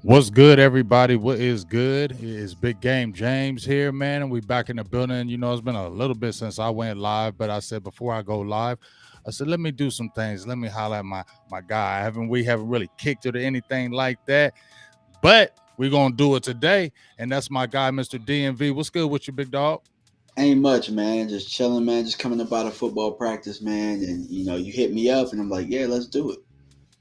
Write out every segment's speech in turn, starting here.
What's good, everybody? What is good? It is Big Game James here, man, and we back in the building. You know, it's been a little bit since I went live, but I said before I go live, I said let me do some things. Let me highlight my guy. We haven't really kicked it or anything like that, but we're gonna do it today, and that's my guy, Mr. DMV. What's good with you, big dog? Ain't much, man. Just chilling, man. Just coming up out of football practice, man. And you hit me up, and I'm like, yeah, let's do it.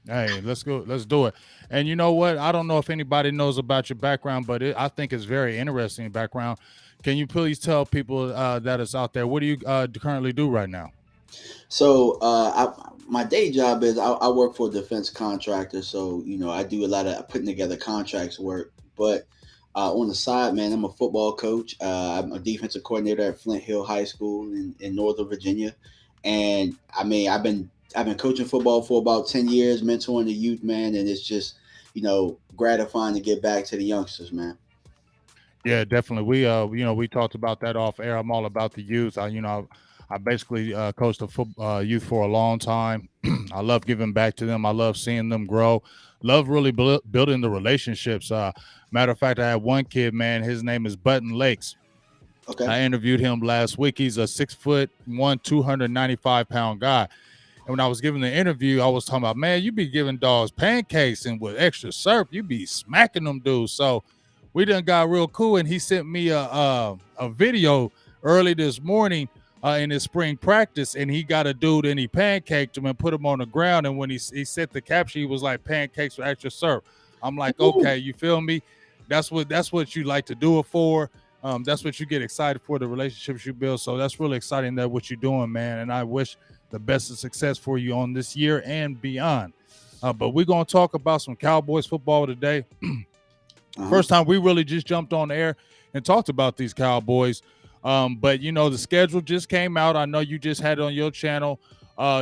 Hey, let's go. Let's do it. And you know what? I don't know if anybody knows about your background, but I think it's very interesting background. Can you please tell people that is out there what do you currently do right now? So my day job is I work for a defense contractor. So I do a lot of putting together contracts work. But on the side, man, I'm a football coach. I'm a defensive coordinator at Flint Hill High School in Northern Virginia. And I mean, I've been coaching football for about 10 years, mentoring the youth, man. And it's just gratifying to get back to the youngsters, man. Yeah, definitely. We talked about that off air. I'm all about the youth. I basically coached youth for a long time. I love giving back to them. I love seeing them grow. Love really building the relationships. Matter of fact, I had one kid, man. His name is Button Lakes. Okay. I interviewed him last week. He's a 6'1", 295-pound guy. And when I was giving the interview, I was talking about, man, you be giving dogs pancakes and with extra syrup, you be smacking them dudes. So we done got real cool, and he sent me a video early this morning in his spring practice, and he got a dude and he pancaked him and put him on the ground. And when he set the caption, he was like pancakes with extra syrup. I'm like, Woo. okay, you feel me? That's what you like to do it for. That's what you get excited for, the relationships you build. So that's really exciting that what you're doing, man. And I wish the best of success for you on this year and beyond. But we're gonna talk about some Cowboys football today. Uh-huh. First time we really just jumped on air and talked about these Cowboys. But the schedule just came out. I know you just had it on your channel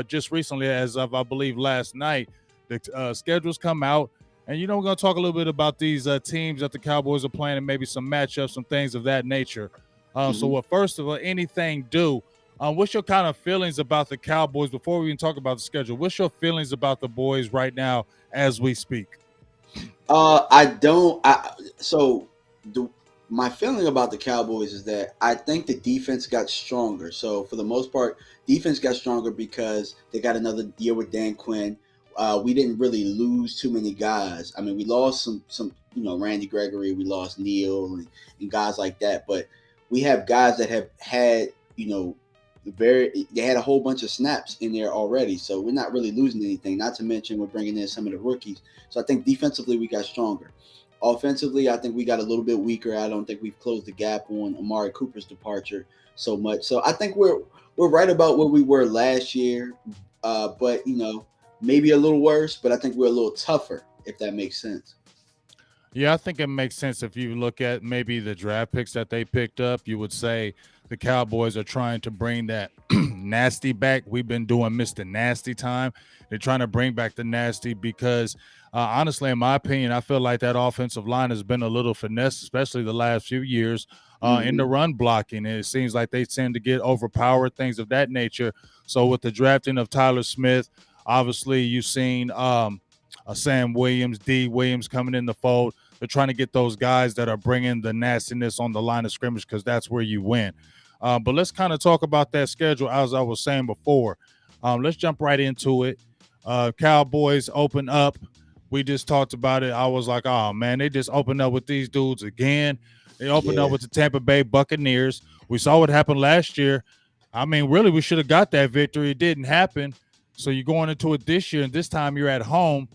just recently, as of I believe last night. The schedules come out, and we're gonna talk a little bit about these teams that the Cowboys are playing, and maybe some matchups, some things of that nature. So, Hmm. what first of all, anything do? What's your kind of feelings about the Cowboys before we even talk about the schedule? What's your feelings about the boys right now as we speak? I don't. So the my feeling about the Cowboys is that I think the defense got stronger. So for the most part, defense got stronger because they got another year with Dan Quinn. We didn't really lose too many guys. I mean, we lost some Randy Gregory, we lost Neil and guys like that. But we have guys that have had they had a whole bunch of snaps in there already. So we're not really losing anything. Not to mention we're bringing in some of the rookies. So I think defensively we got stronger. Offensively, I think we got a little bit weaker. I don't think we've closed the gap on Amari Cooper's departure so much. So I think we're right about where we were last year, but maybe a little worse. But I think we're a little tougher, if that makes sense. Yeah, I think it makes sense if you look at maybe the draft picks that they picked up. You would say the Cowboys are trying to bring that nasty back. We've been doing Mr. Nasty time. They're trying to bring back the nasty because, honestly, in my opinion, I feel like that offensive line has been a little finesse, especially the last few years in the Hmm. run blocking. And it seems like they tend to get overpowered, things of that nature. So with the drafting of Tyler Smith, obviously you've seen Sam Williams, D. Williams coming in the fold. They're trying to get those guys that are bringing the nastiness on the line of scrimmage because that's where you win. But let's kind of talk about that schedule as I was saying before. Let's jump right into it. Cowboys open up. We just talked about it. I was like, oh man, they just opened up with these dudes again. They opened up Yeah. with the Tampa Bay Buccaneers. We saw what happened last year. I mean, really, we should have got that victory. It didn't happen. So you're going into it this year, and this time you're at home.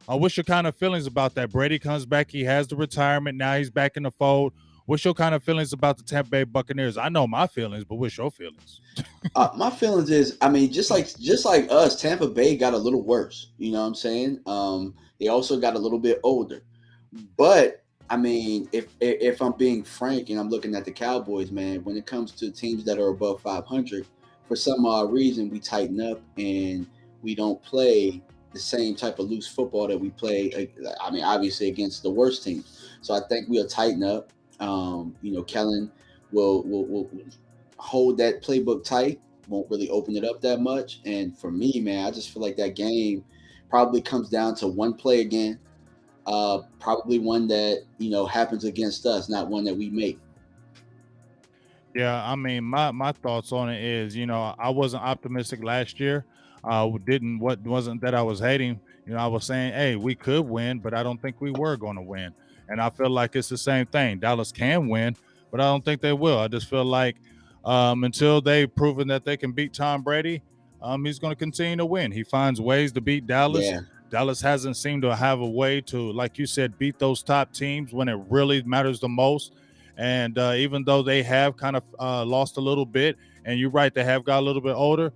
What's your kind of feelings about that? Brady comes back. He has the retirement. Now he's back in the fold. What's your kind of feelings about the Tampa Bay Buccaneers? I know my feelings, but what's your feelings? My feelings is, I mean, just like us, Tampa Bay got a little worse. You know what I'm saying? They also got a little bit older. But I mean, if I'm being frank and I'm looking at the Cowboys, man, when it comes to teams that are above 500, for some odd reason we tighten up and we don't play the same type of loose football that we play. I mean, obviously against the worst teams. So I think we'll tighten up. Kellen will hold that playbook tight. Won't really open it up that much. And for me, man, I just feel like that game probably comes down to one play again. Probably one that happens against us, not one that we make. Yeah, I mean, my thoughts on it is, I wasn't optimistic last year. Didn't what wasn't that I was hating. I was saying, hey, we could win, but I don't think we were going to win. And I feel like it's the same thing. Dallas can win, but I don't think they will. I just feel like until they've proven that they can beat Tom Brady, he's going to continue to win. He finds ways to beat Dallas. Yeah, Dallas hasn't seemed to have a way to, like you said, beat those top teams when it really matters the most. And even though they have kind of lost a little bit, and you're right, they have got a little bit older,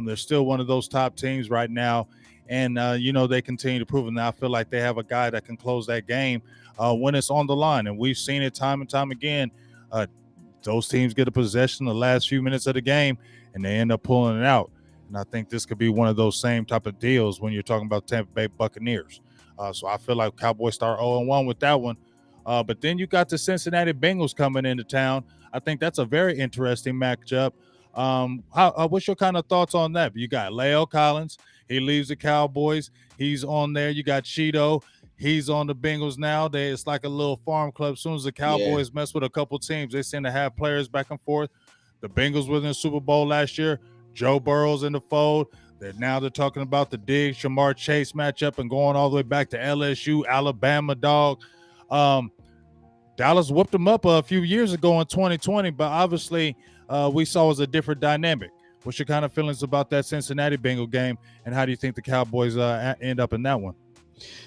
they're still one of those top teams right now. And, they continue to prove it. Now I feel like they have a guy that can close that game when it's on the line. And we've seen it time and time again. Those teams get a possession the last few minutes of the game, and they end up pulling it out. And I think this could be one of those same type of deals when you're talking about Tampa Bay Buccaneers. So I feel like Cowboys start 0-1 with that one. But then you got the Cincinnati Bengals coming into town. I think that's a very interesting matchup. What's your kind of thoughts on that? You got La'el Collins. He leaves the Cowboys. He's on there. You got Cheeto. He's on the Bengals now. It's like a little farm club. As soon as the yeah, Cowboys mess with a couple teams, they seem to have players back and forth. The Bengals were in the Super Bowl last year. Joe Burrow's in the fold. They're talking about the Diggs, Shamar Chase matchup and going all the way back to LSU, Alabama, dog. Dallas whooped them up a few years ago in 2020, but obviously we saw it was a different dynamic. What's your kind of feelings about that Cincinnati Bengal game, and how do you think the Cowboys end up in that one?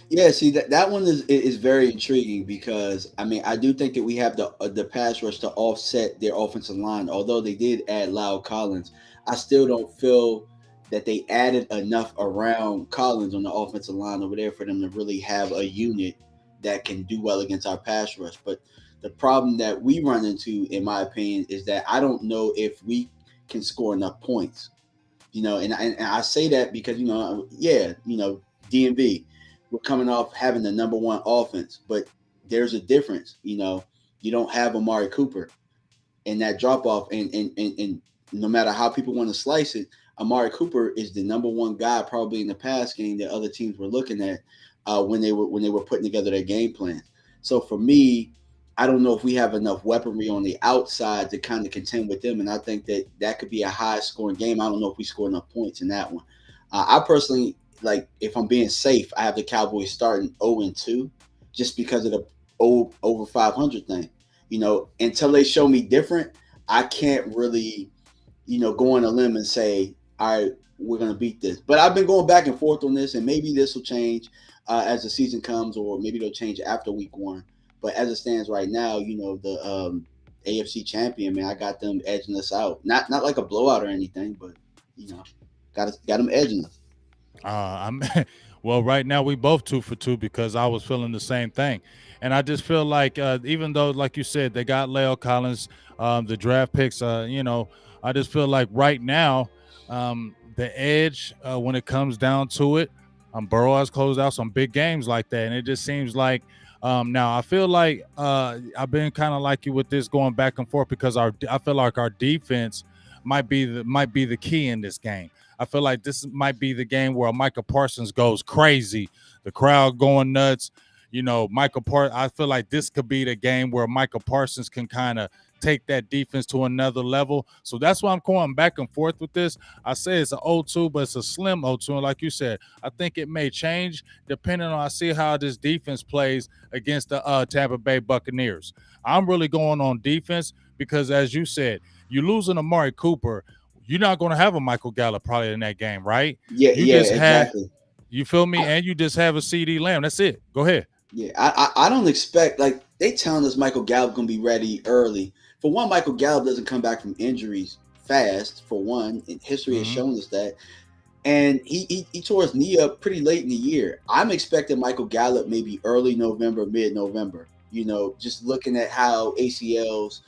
yeah. See, that one is very intriguing because I mean I do think that we have the pass rush to offset their offensive line. Although they did add Lyle Collins, I still don't feel that they added enough around Collins on the offensive line over there for them to really have a unit that can do well against our pass rush. But the problem that we run into, in my opinion, is that I don't know if we can score enough points. And I say that because DMV, we're coming off having the number one offense, but there's a difference. You don't have Amari Cooper, and that drop off, and no matter how people want to slice it, Amari Cooper is the number one guy probably in the pass game that other teams were looking at when they were putting together their game plan. So for me, I don't know if we have enough weaponry on the outside to kind of contend with them, and I think that could be a high scoring game. I don't know if we score enough points in that one. I personally, like, if I'm being safe, I have the Cowboys starting 0-2 just because of the over 500 thing. Until they show me different, I can't really, go on a limb and say, all right, we're going to beat this. But I've been going back and forth on this, and maybe this will change as the season comes, or maybe they'll change after week one. But as it stands right now, the AFC champion, man, I got them edging us out. Not like a blowout or anything, but got them edging us. I'm well. Right now, we both 2 for 2 because I was feeling the same thing, and I just feel like even though, like you said, they got La'el Collins, the draft picks. I just feel like right now, the edge when it comes down to it, Burrow has closed out some big games like that, and it just seems like. Now I feel like I've been kind of like you with this going back and forth because I feel like our defense might be the key in this game. I feel like this might be the game where Michael Parsons goes crazy, the crowd going nuts. I feel like this could be the game where Michael Parsons can kind of take that defense to another level. So that's why I'm going back and forth with this. I say it's an 0-2, but it's a slim 0-2. And like you said, I think it may change depending on I see how this defense plays against the Tampa Bay Buccaneers. I'm really going on defense because, as you said, you losing Amari Cooper, you're not going to have a Michael Gallup probably in that game, right? Yeah, You yeah, just have, exactly. you feel me? And you just have a CD Lamb. That's it. Go ahead. Yeah, I don't expect, like, they telling us Michael Gallup gonna be ready early. For one, Michael Gallup doesn't come back from injuries fast. For one, and history has Mm-hmm. shown us that. And he tore his knee up pretty late in the year. I'm expecting Michael Gallup maybe early November, mid November. Just looking at how ACLs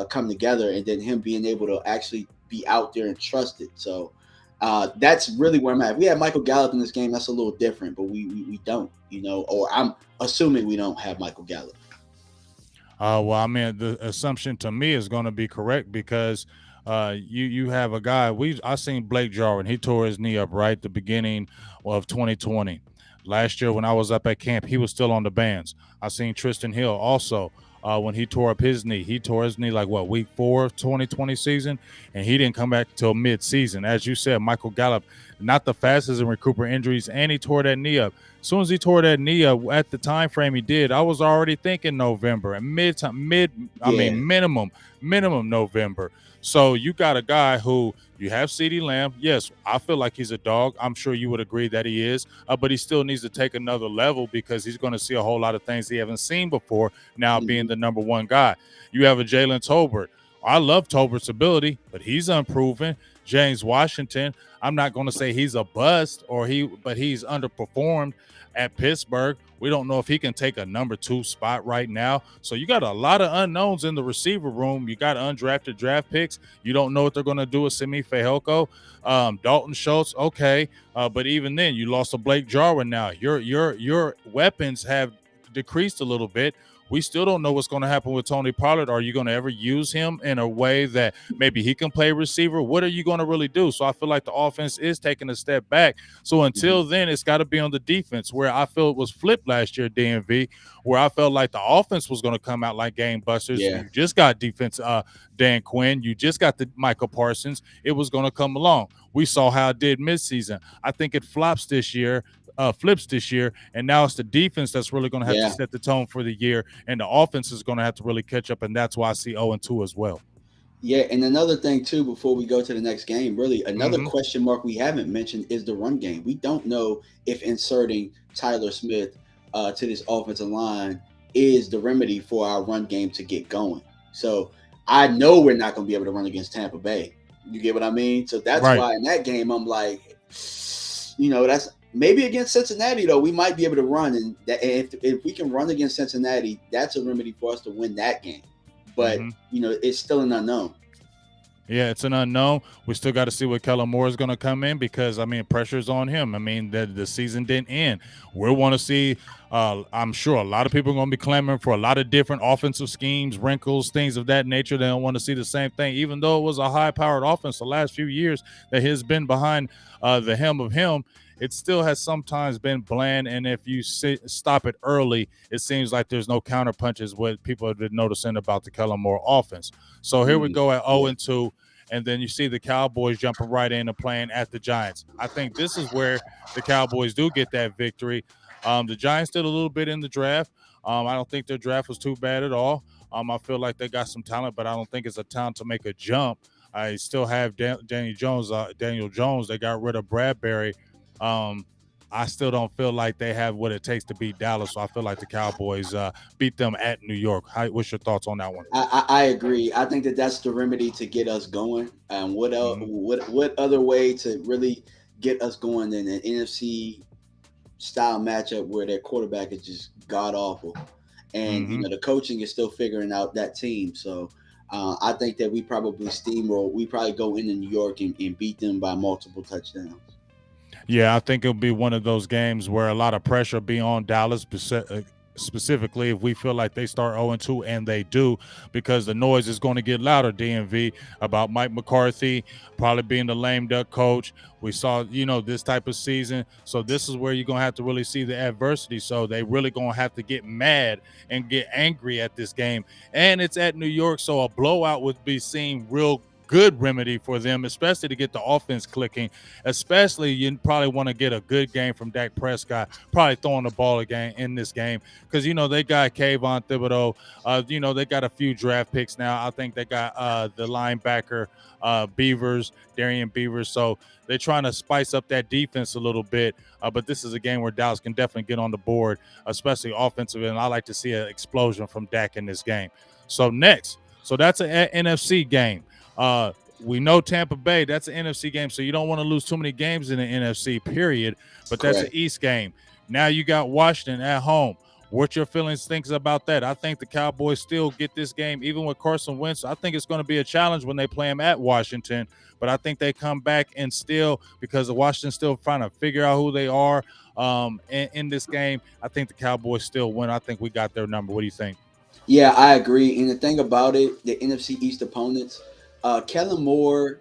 come together, and then him being able to actually be out there and trusted. So that's really where I'm at. If we have Michael Gallup in this game, that's a little different, but we don't, or I'm assuming we don't have Michael Gallup. Well, I mean, the assumption to me is going to be correct because you have a guy. I seen Blake Jarwin. He tore his knee up right at the beginning of 2020. Last year when I was up at camp, he was still on the bands. I seen Tristan Hill also when he tore up his knee. He tore his knee like week 4 of 2020 season, and he didn't come back till mid-season. As you said, Michael Gallup, not the fastest in recuperating injuries, and he tore that knee up. As soon as he tore that knee up at the time frame he did, I was already thinking November and minimum November. So you got a guy who you have CeeDee Lamb. Yes, I feel like he's a dog. I'm sure you would agree that he is, but he still needs to take another level because he's going to see a whole lot of things he haven't seen before now being the number one guy. You have a Jalen Tolbert. I love Tolbert's ability, but he's unproven. James Washington, I'm not going to say he's a bust but he's underperformed at Pittsburgh. We don't know if he can take a number 2 spot right now. So you got a lot of unknowns in the receiver room. You got undrafted draft picks. You don't know what they're going to do with Simi Fehoko. Dalton Schultz, okay. But even then, you lost to Blake Jarwin now. Your weapons have decreased a little bit. We still don't know what's going to happen with Tony Pollard. Are you going to ever use him in a way that maybe he can play receiver? What are you going to really do? So I feel like the offense is taking a step back. So until then, it's got to be on the defense, where I feel it was flipped last year at DMV, where I felt like the offense was going to come out like game busters. Yeah. You just got defense, Dan Quinn. You just got the Michael Parsons. It was going to come along. We saw how it did midseason. I think it flips this year, and now it's the defense that's really going to have to set the tone for the year, and the offense is going to have to really catch up, and that's why I see 0-2 as well. Yeah, and another thing too, before we go to the next game, really another question mark we haven't mentioned is the run game. We don't know if inserting Tyler Smith to this offensive line is the remedy for our run game to get going. So I know we're not going to be able to run against Tampa Bay. You get what I mean? So that's why in that game I'm like, that's maybe against Cincinnati, though, we might be able to run. And if we can run against Cincinnati, that's a remedy for us to win that game. But, it's still an unknown. Yeah, it's an unknown. We still got to see what Kellen Moore is going to come in because, pressure's on him. The season didn't end. We want to see, I'm sure a lot of people are going to be clamoring for a lot of different offensive schemes, wrinkles, things of that nature. They don't want to see the same thing, even though it was a high-powered offense the last few years that has been behind the helm of him. It still has sometimes been bland, and if you stop it early, it seems like there's no counter punches, what people have been noticing about the Kellen Moore offense. So here we go at 0-2, and then you see the Cowboys jumping right in and playing at the Giants. I think this is where the Cowboys do get that victory. The Giants did a little bit in the draft. I don't think their draft was too bad at all. I feel like they got some talent, but I don't think it's a talent to make a jump. I still have Daniel Jones. They got rid of Bradbury. I still don't feel like they have what it takes to beat Dallas, so I feel like the Cowboys beat them at New York. What's your thoughts on that one? I agree. I think that's the remedy to get us going. What else? What other way to really get us going than an NFC style matchup where their quarterback is just god awful, and the coaching is still figuring out that team. So I think that we probably steamroll. We probably go into New York and beat them by multiple touchdowns. Yeah, I think it'll be one of those games where a lot of pressure will be on Dallas, specifically if we feel like they start 0-2, and they do, because the noise is going to get louder, DMV, about Mike McCarthy probably being the lame duck coach. We saw, this type of season. So this is where you're going to have to really see the adversity. So they really going to have to get mad and get angry at this game. And it's at New York, so a blowout would be seen real good remedy for them, especially to get the offense clicking. Especially, you probably want to get a good game from Dak Prescott, probably throwing the ball again in this game, because they got Kayvon Thibodeau. They got a few draft picks now. I think they got the linebacker Darian Beavers. So they're trying to spice up that defense a little bit. But this is a game where Dallas can definitely get on the board, especially offensively. And I like to see an explosion from Dak in this game. So next, that's an NFC game. We know Tampa Bay, that's an NFC game, so you don't want to lose too many games in the NFC, period. But that's an East game. Now you got Washington at home. What your feelings thinks about that? I think the Cowboys still get this game, even with Carson Wentz. I think it's going to be a challenge when they play him at Washington, but I think they come back and still, because Washington's still trying to figure out who they are in this game. I think the Cowboys still win. I think we got their number. What do you think? Yeah, I agree. And the thing about it, the NFC East opponents, Kellen Moore,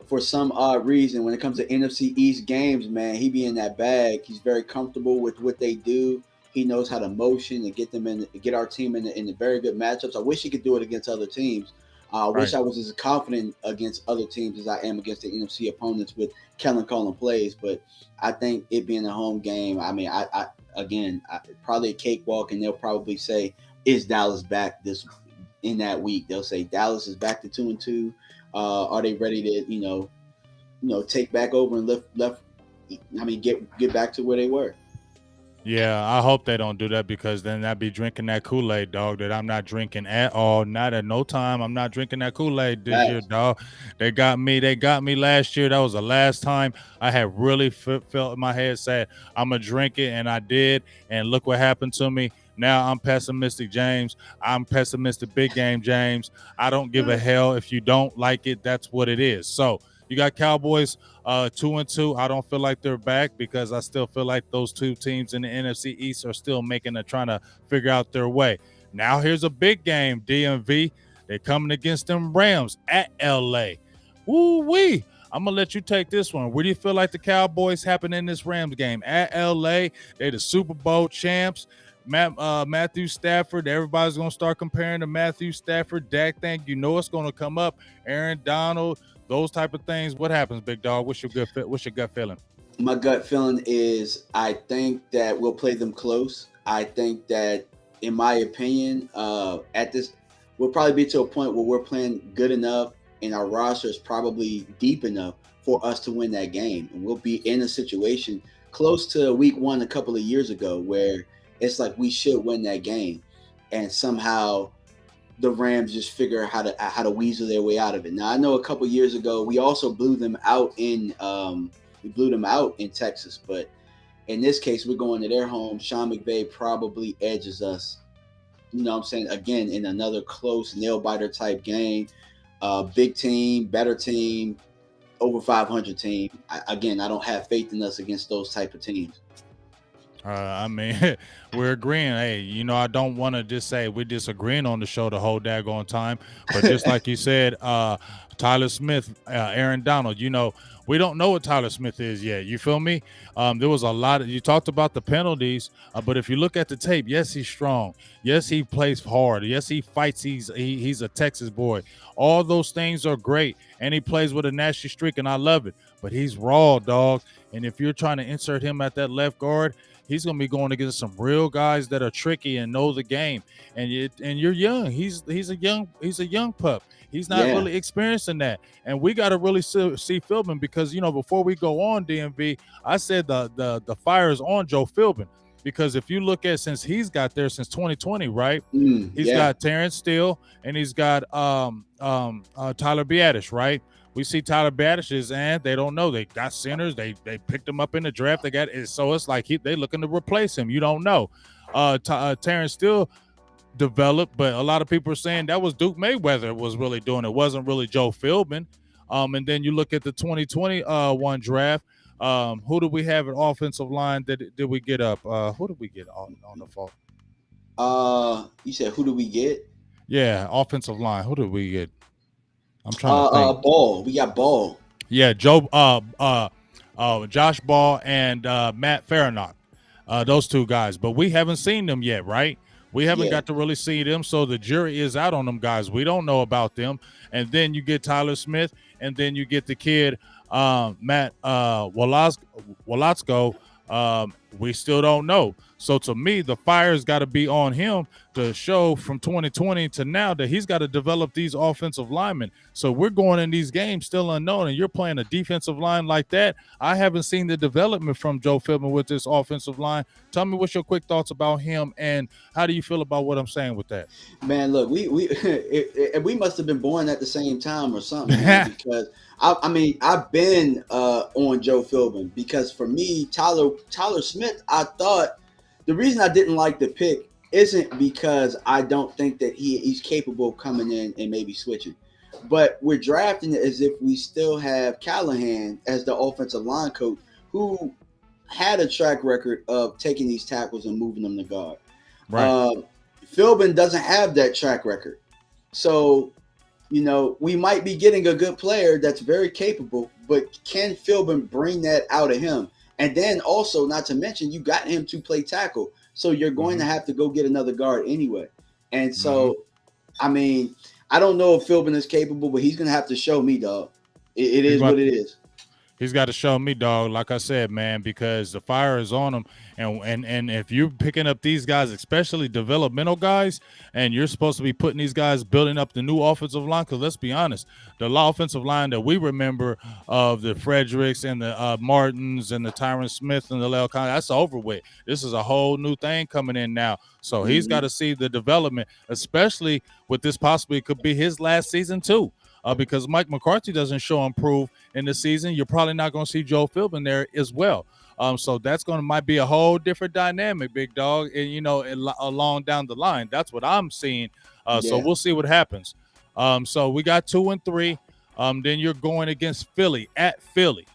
for some odd reason, when it comes to NFC East games, man, he be in that bag. He's very comfortable with what they do. He knows how to motion and get them in, get our team in the very good matchups. I wish he could do it against other teams. I wish Right. I was as confident against other teams as I am against the NFC opponents with Kellen calling plays. But I think it being a home game, I mean, probably a cakewalk, and they'll probably say, "Is Dallas back this in that week?" They'll say Dallas is back to 2-2. Are they ready to take back over and left? I mean, get back to where they were. Yeah, I hope they don't do that, because then I'd be drinking that Kool-Aid, dog, that I'm not drinking at all. Not at no time. I'm not drinking that Kool-Aid this year, Facts. dog. They got me. They got me last year. That was the last time I had really felt in my head said, I'm going to drink it, and I did. And look what happened to me. Now I'm pessimistic, James. I'm pessimistic, big game, James. I don't give a hell if you don't like it. That's what it is. So you got Cowboys 2-2. I don't feel like they're back, because I still feel like those two teams in the NFC East are still trying to figure out their way. Now here's a big game, DMV. They're coming against them Rams at LA. Woo-wee. I'm going to let you take this one. Where do you feel like the Cowboys happen in this Rams game? At LA, they're the Super Bowl champs. Matthew Stafford, everybody's going to start comparing to Matthew Stafford. Dak thing, it's going to come up. Aaron Donald, those type of things. What happens, big dog? What's your gut feeling? My gut feeling is I think that we'll play them close. I think that, in my opinion, at this, we'll probably be to a point where we're playing good enough and our roster is probably deep enough for us to win that game. And we'll be in a situation close to week one a couple of years ago where it's like we should win that game. And somehow the Rams just figure how to weasel their way out of it. Now, I know a couple of years ago we also blew them out in Texas, but in this case we're going to their home. Sean McVay probably edges us. You know what I'm saying? Again, in another close nail biter type game. Big team, better team, over 500 team. I don't have faith in us against those type of teams. I mean, we're agreeing. Hey, I don't want to just say we're disagreeing on the show the whole daggone time. But just like you said, Tyler Smith, Aaron Donald, we don't know what Tyler Smith is yet. You feel me? There was a lot you talked about the penalties, but if you look at the tape, yes, he's strong. Yes, he plays hard. Yes, he fights. He's a Texas boy. All those things are great, and he plays with a nasty streak, and I love it. But he's raw, dog. And if you're trying to insert him at that left guard, he's going to be going against some real guys that are tricky and know the game. And you're young. He's a young pup. He's not really experiencing that. And we got to really see Philbin, because before we go on, DMV, I said the fire is on Joe Philbin, because if you look at, since he's got there since 2020, right? He's got Terrence Steele and he's got Tyler Biadasz, right? We see Tyler Biadasz, and they don't know. They got centers. They picked him up in the draft. They got it. So it's like they looking to replace him. You don't know. Terrence Steele developed, but a lot of people are saying that was Duke Mayweather was really doing it. It wasn't really Joe Philbin. And then you look at the 2021 draft. Who do we have at offensive line? Did we get up? Who did we get on the phone? You said who do we get? Yeah, offensive line. Who did we get? I'm trying to think. Ball. We got Ball. Yeah, Josh Ball and Matt Faranock. Those two guys. But we haven't seen them yet, right? We haven't got to really see them, so the jury is out on them guys. We don't know about them. And then you get Tyler Smith, and then you get the kid Matt Walatzko. We still don't know. So to me, the fire's got to be on him to show from 2020 to now that he's got to develop these offensive linemen. So we're going in these games still unknown, and you're playing a defensive line like that. I haven't seen the development from Joe Philbin with this offensive line. Tell me what's your quick thoughts about him, and how do you feel about what I'm saying with that? Man, look, we must have been born at the same time or something, man, because I've been on Joe Philbin, because for me, Tyler Smith, I thought the reason I didn't like the pick isn't because I don't think that he's capable of coming in and maybe switching. But we're drafting it as if we still have Callahan as the offensive line coach who had a track record of taking these tackles and moving them to guard. Right. Uh, Philbin doesn't have that track record. So, we might be getting a good player that's very capable, but can Philbin bring that out of him? And then also, not to mention, you got him to play tackle. So you're going to have to go get another guard anyway. And so, I mean, I don't know if Philbin is capable, but he's going to have to show me, dog. It is what it is. He's got to show me, dog. Like I said, man, because the fire is on him, and if you're picking up these guys, especially developmental guys, and you're supposed to be putting these guys building up the new offensive line, because let's be honest, the offensive line that we remember of the Fredericks and the Martins and the Tyron Smith and the Lel Con, that's over with. This is a whole new thing coming in now. So he's got to see the development, especially with this possibly could be his last season too. Because Mike McCarthy doesn't show improve in the season, you're probably not going to see Joe Philbin there as well. So that's might be a whole different dynamic, big dog. And along down the line, that's what I'm seeing. So we'll see what happens. So we got 2 and 3. Then you're going against Philly at Philly.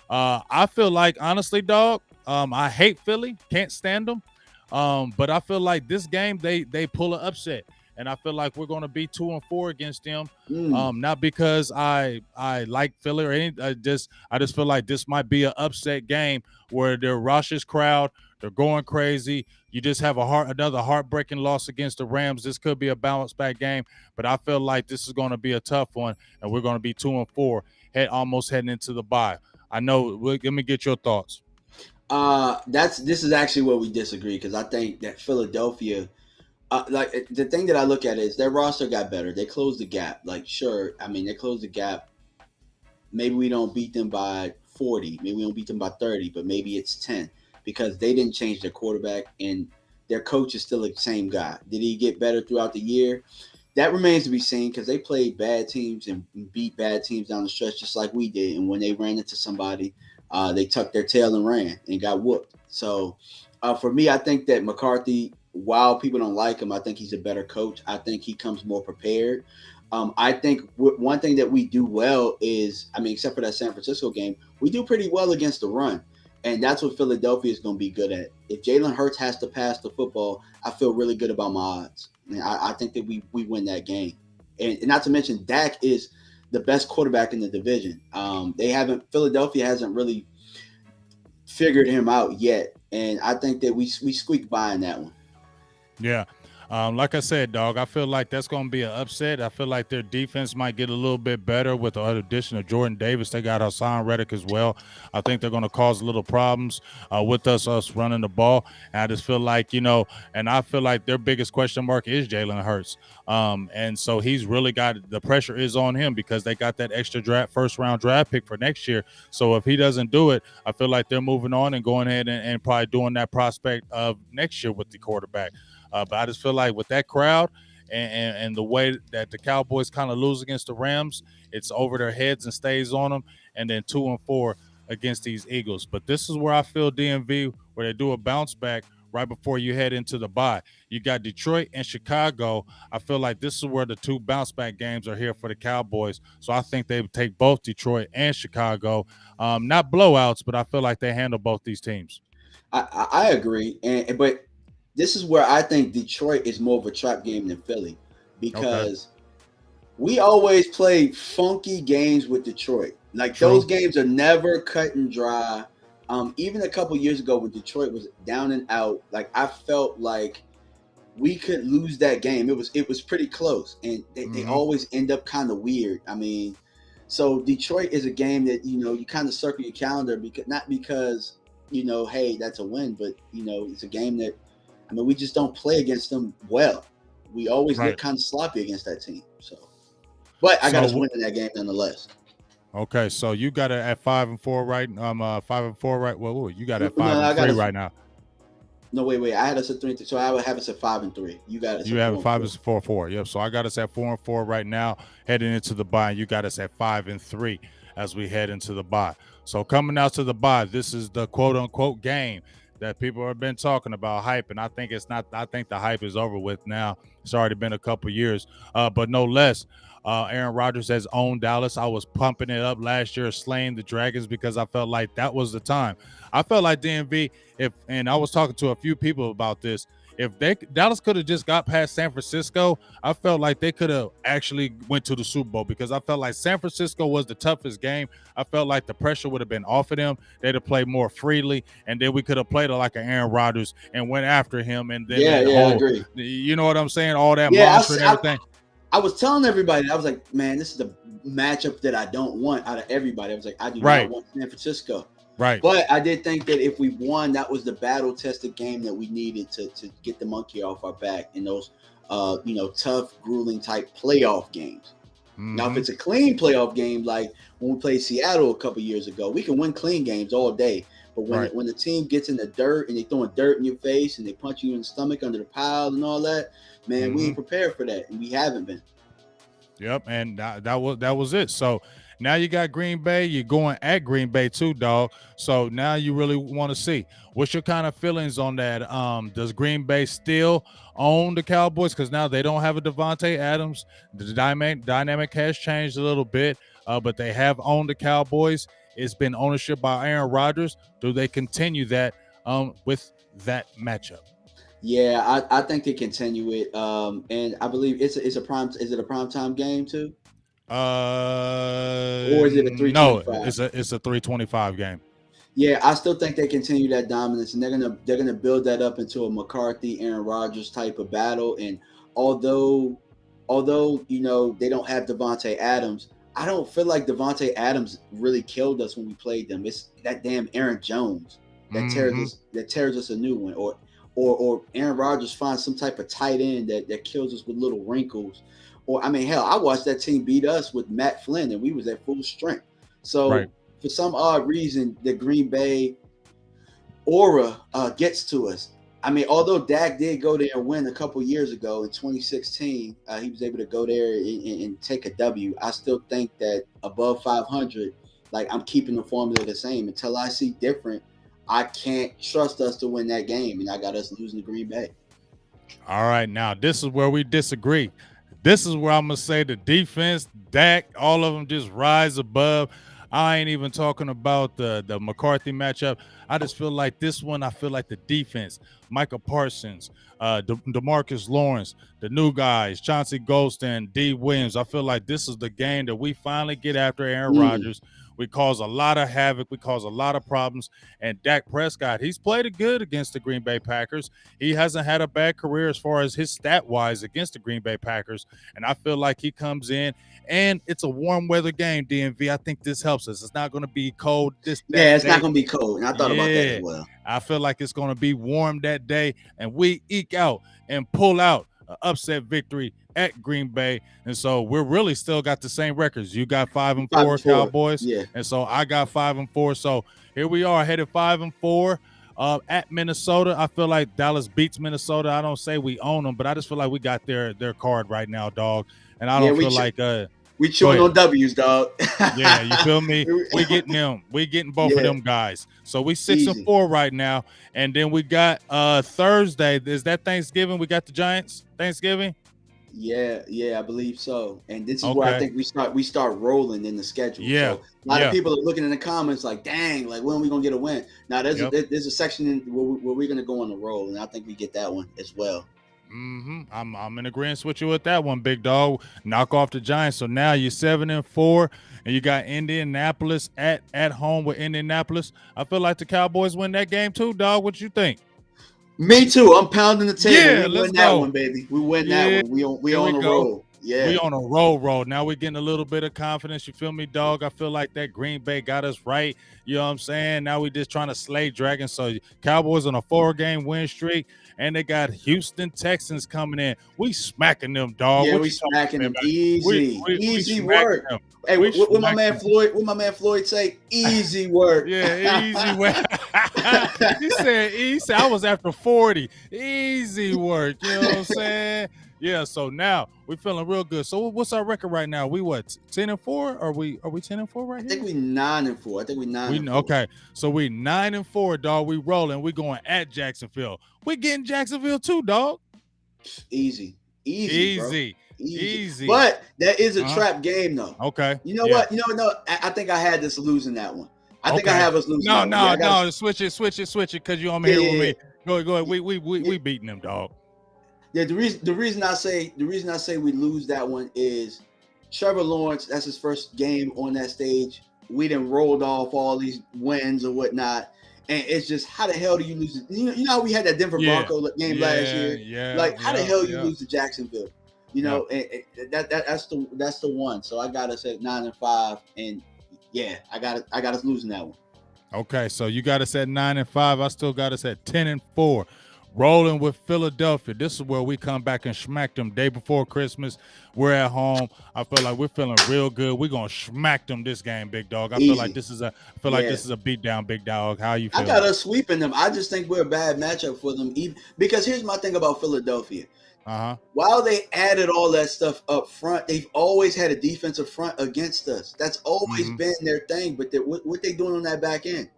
I feel like honestly, dog. I hate Philly, can't stand them. But I feel like this game they pull an upset. And I feel like we're going to be 2 and 4 against them. Not because I like Philly or anything. I just feel like this might be an upset game where they're raucous crowd. They're going crazy. You just have another heartbreaking loss against the Rams. This could be a bounce back game, but I feel like this is going to be a tough one, and we're going to be 2 and 4, almost heading into the bye. I know. Let me get your thoughts. This is actually where we disagree because I think that Philadelphia. Like the thing that I look at is their roster got better. They closed the gap. Like, sure, I mean, they closed the gap. Maybe we don't beat them by 40. Maybe we don't beat them by 30, but maybe it's 10 because they didn't change their quarterback and their coach is still the same guy. Did he get better throughout the year? That remains to be seen because they played bad teams and beat bad teams down the stretch just like we did. And when they ran into somebody, they tucked their tail and ran and got whooped. So for me, I think that McCarthy, while people don't like him, I think he's a better coach. I think he comes more prepared. I think one thing that we do well is, I mean, except for that San Francisco game, we do pretty well against the run. And that's what Philadelphia is going to be good at. If Jalen Hurts has to pass the football, I feel really good about my odds. And I think that we win that game. And not to mention, Dak is the best quarterback in the division. Philadelphia hasn't really figured him out yet. And I think that we squeaked by in that one. Yeah. Like I said, dog, I feel like that's going to be an upset. I feel like their defense might get a little bit better with the addition of Jordan Davis. They got Hassan Reddick as well. I think they're going to cause a little problems with us running the ball. And I just feel like, and I feel like their biggest question mark is Jalen Hurts. And so he's really got the pressure is on him because they got that extra first round draft pick for next year. So if he doesn't do it, I feel like they're moving on and going ahead and probably doing that prospect of next year with the quarterback. But I just feel like with that crowd and the way that the Cowboys kind of lose against the Rams, it's over their heads and stays on them. And then 2 and 4 against these Eagles. But this is where I feel DMV, where they do a bounce back right before you head into the bye. You got Detroit and Chicago. I feel like this is where the 2 bounce back games are here for the Cowboys. So I think they would take both Detroit and Chicago. Not blowouts, but I feel like they handle both these teams. I agree. But this is where I think Detroit is more of a trap game than Philly because we always play funky games with Detroit. Like those games are never cut and dry. Even a couple years ago when Detroit was down and out, like I felt like we could lose that game. It was pretty close, and they always end up kind of weird. I mean, so Detroit is a game that you kind of circle your calendar because hey, that's a win, but it's a game that. I mean, we just don't play against them well. We always look kind of sloppy against that team. But I got us winning that game nonetheless. Okay, so you got it at 5 and 4, right? 5 and 4, right? Well, you got it at 5 and 3 right now. No, wait. I had us at 3 and 3, so I would have us at 5 and 3. You got us. You have 5 and 4. Yep. So I got us at 4 and 4 right now, heading into the bye. You got us at 5 and 3 as we head into the bye. So coming out to the bye, this is the quote unquote game that people have been talking about hype, and I think it's not. I think the hype is over with now. It's already been a couple years, but no less. Aaron Rodgers has owned Dallas. I was pumping it up last year, slaying the Dragons because I felt like that was the time. I felt like DMV, and I was talking to a few people about this. If Dallas could have just got past San Francisco, I felt like they could have actually went to the Super Bowl because I felt like San Francisco was the toughest game. I felt like the pressure would have been off of them. They'd have played more freely, and then we could have played like an Aaron Rodgers and went after him. And then I agree. You know what I'm saying? All that mantra and everything. I was telling everybody, I was like, man, this is the matchup that I don't want out of everybody. I was like, I do not want San Francisco. Right. But I did think that if we won, that was the battle-tested game that we needed to get the monkey off our back in those, tough, grueling type playoff games. Mm-hmm. Now, if it's a clean playoff game, like when we played Seattle a couple years ago, we can win clean games all day. But when the team gets in the dirt and they throwing dirt in your face and they punch you in the stomach under the pile and all that, man, we ain't prepared for that, and we haven't been. Yep, and that was it. So now you got Green Bay. You're going at Green Bay too, dog. So now you really want to see what's your kind of feelings on that. Does Green Bay still own the Cowboys? Because now they don't have a Devontae Adams. The dynamic has changed a little bit, but they have owned the Cowboys. It's been ownership by Aaron Rodgers. Do they continue that with that matchup? Yeah, I think they continue it. And I believe it's a prime. Is it a primetime game too? Or is it a 325? No, it's a 325 game. Yeah, I still think they continue that dominance, and they're gonna build that up into a McCarthy, Aaron Rodgers type of battle. And although they don't have Devontae Adams, I don't feel like Devontae Adams really killed us when we played them. It's that damn Aaron Jones that tears us a new one, or Aaron Rodgers finds some type of tight end that kills us with little wrinkles. Or, I mean, hell, I watched that team beat us with Matt Flynn, and we was at full strength. So, for some odd reason, the Green Bay aura gets to us. I mean, although Dak did go there and win a couple years ago in 2016, he was able to go there and take a W. I still think that above 500, like, I'm keeping the formula the same. Until I see different, I can't trust us to win that game, and I got us losing to Green Bay. All right, now this is where we disagree. This is where I'm going to say the defense, Dak, all of them just rise above. I ain't even talking about the McCarthy matchup. I just feel like this one, I feel like the defense, Micah Parsons, DeMarcus Lawrence, the new guys, Chauncey Golston, D. Williams. I feel like this is the game that we finally get after Aaron Rodgers. We cause a lot of havoc. We cause a lot of problems. And Dak Prescott, he's played it good against the Green Bay Packers. He hasn't had a bad career as far as his stat-wise against the Green Bay Packers. And I feel like he comes in, and it's a warm weather game, DMV. I think this helps us. It's not going to be cold. It's not going to be cold. And I thought about that as well. I feel like it's going to be warm that day, and we eke out and pull out an upset victory at Green Bay. And so we're really still got the same records. You got 5-4 Cowboys, and so I got 5-4. So here we are, headed 5-4 at Minnesota. I feel like Dallas beats Minnesota. I don't say we own them, but I just feel like we got their card right now, dog. And I don't feel like we chewing on W's, dog. Yeah, you feel me? We getting them. We getting both of them guys. So we 6-4 right now. And then we got Thursday. Is that Thanksgiving? We got the Giants Thanksgiving? Yeah, I believe so. And this is where I think we start rolling in the schedule. Yeah. So a lot of people are looking in the comments like, dang, like, when are we going to get a win? Now, there's a section where we're going to go on the roll, and I think we get that one as well. I'm in agreement with you with that one, big dog. Knock off the Giants. So now you're 7-4, and you got Indianapolis at home with Indianapolis. I feel like the Cowboys win that game too, dog. What you think? Me too. I'm pounding the table. Yeah, we win that one, baby. We win that one. We on a roll. Yeah. We on a roll. Now we're getting a little bit of confidence. You feel me, dog? I feel like that Green Bay got us right. You know what I'm saying? Now we just trying to slay Dragons. So Cowboys on a 4-game win streak, and they got Houston Texans coming in. We smacking them, dog. Yeah, we smacking them. Easy. Easy work. Hey, what my man Floyd say? Easy work. Yeah, easy work. He said I was after 40. Easy work. You know what I'm saying? Yeah, so now we're feeling real good. So what's our record right now? We what, 10-4? Are we 10-4 right I think here? we 9-4. I think we 9-4. Okay. So we 9-4, dog. We rolling. We going at Jacksonville. We getting Jacksonville too, dog. Easy, bro, Easy. easy. Easy. But that is a Uh-huh. trap game, though. Okay. You know Yeah. what? No. I think I had this losing that one. I think I Okay. have us losing No, that one. Yeah, no, I got no. Switch it, because you on Yeah, here yeah, with yeah. me. Go ahead. Yeah. We beating them, dog. Yeah, the reason I say we lose that one is Trevor Lawrence. That's his first game on that stage. We done rolled off all these wins or whatnot, and it's just how the hell do you lose? You know how we had that Denver Yeah. Bronco game last year. Like how the hell you lose to Jacksonville? You know, and that's the one. So I got us at 9-5, and yeah, I got us losing that one. Okay, so you got us at 9-5. I still got us at 10-4. Rolling with Philadelphia. This is where we come back and smack them day before Christmas. We're at home. I feel like we're feeling real good. We're gonna smack them this game, big dog. I feel like this is a beat down, big dog. How you feel? I got us sweeping them. I just think we're a bad matchup for them. Because here's my thing about Philadelphia. While they added all that stuff up front, they've always had a defensive front against us. That's always been their thing. But what they doing on that back end?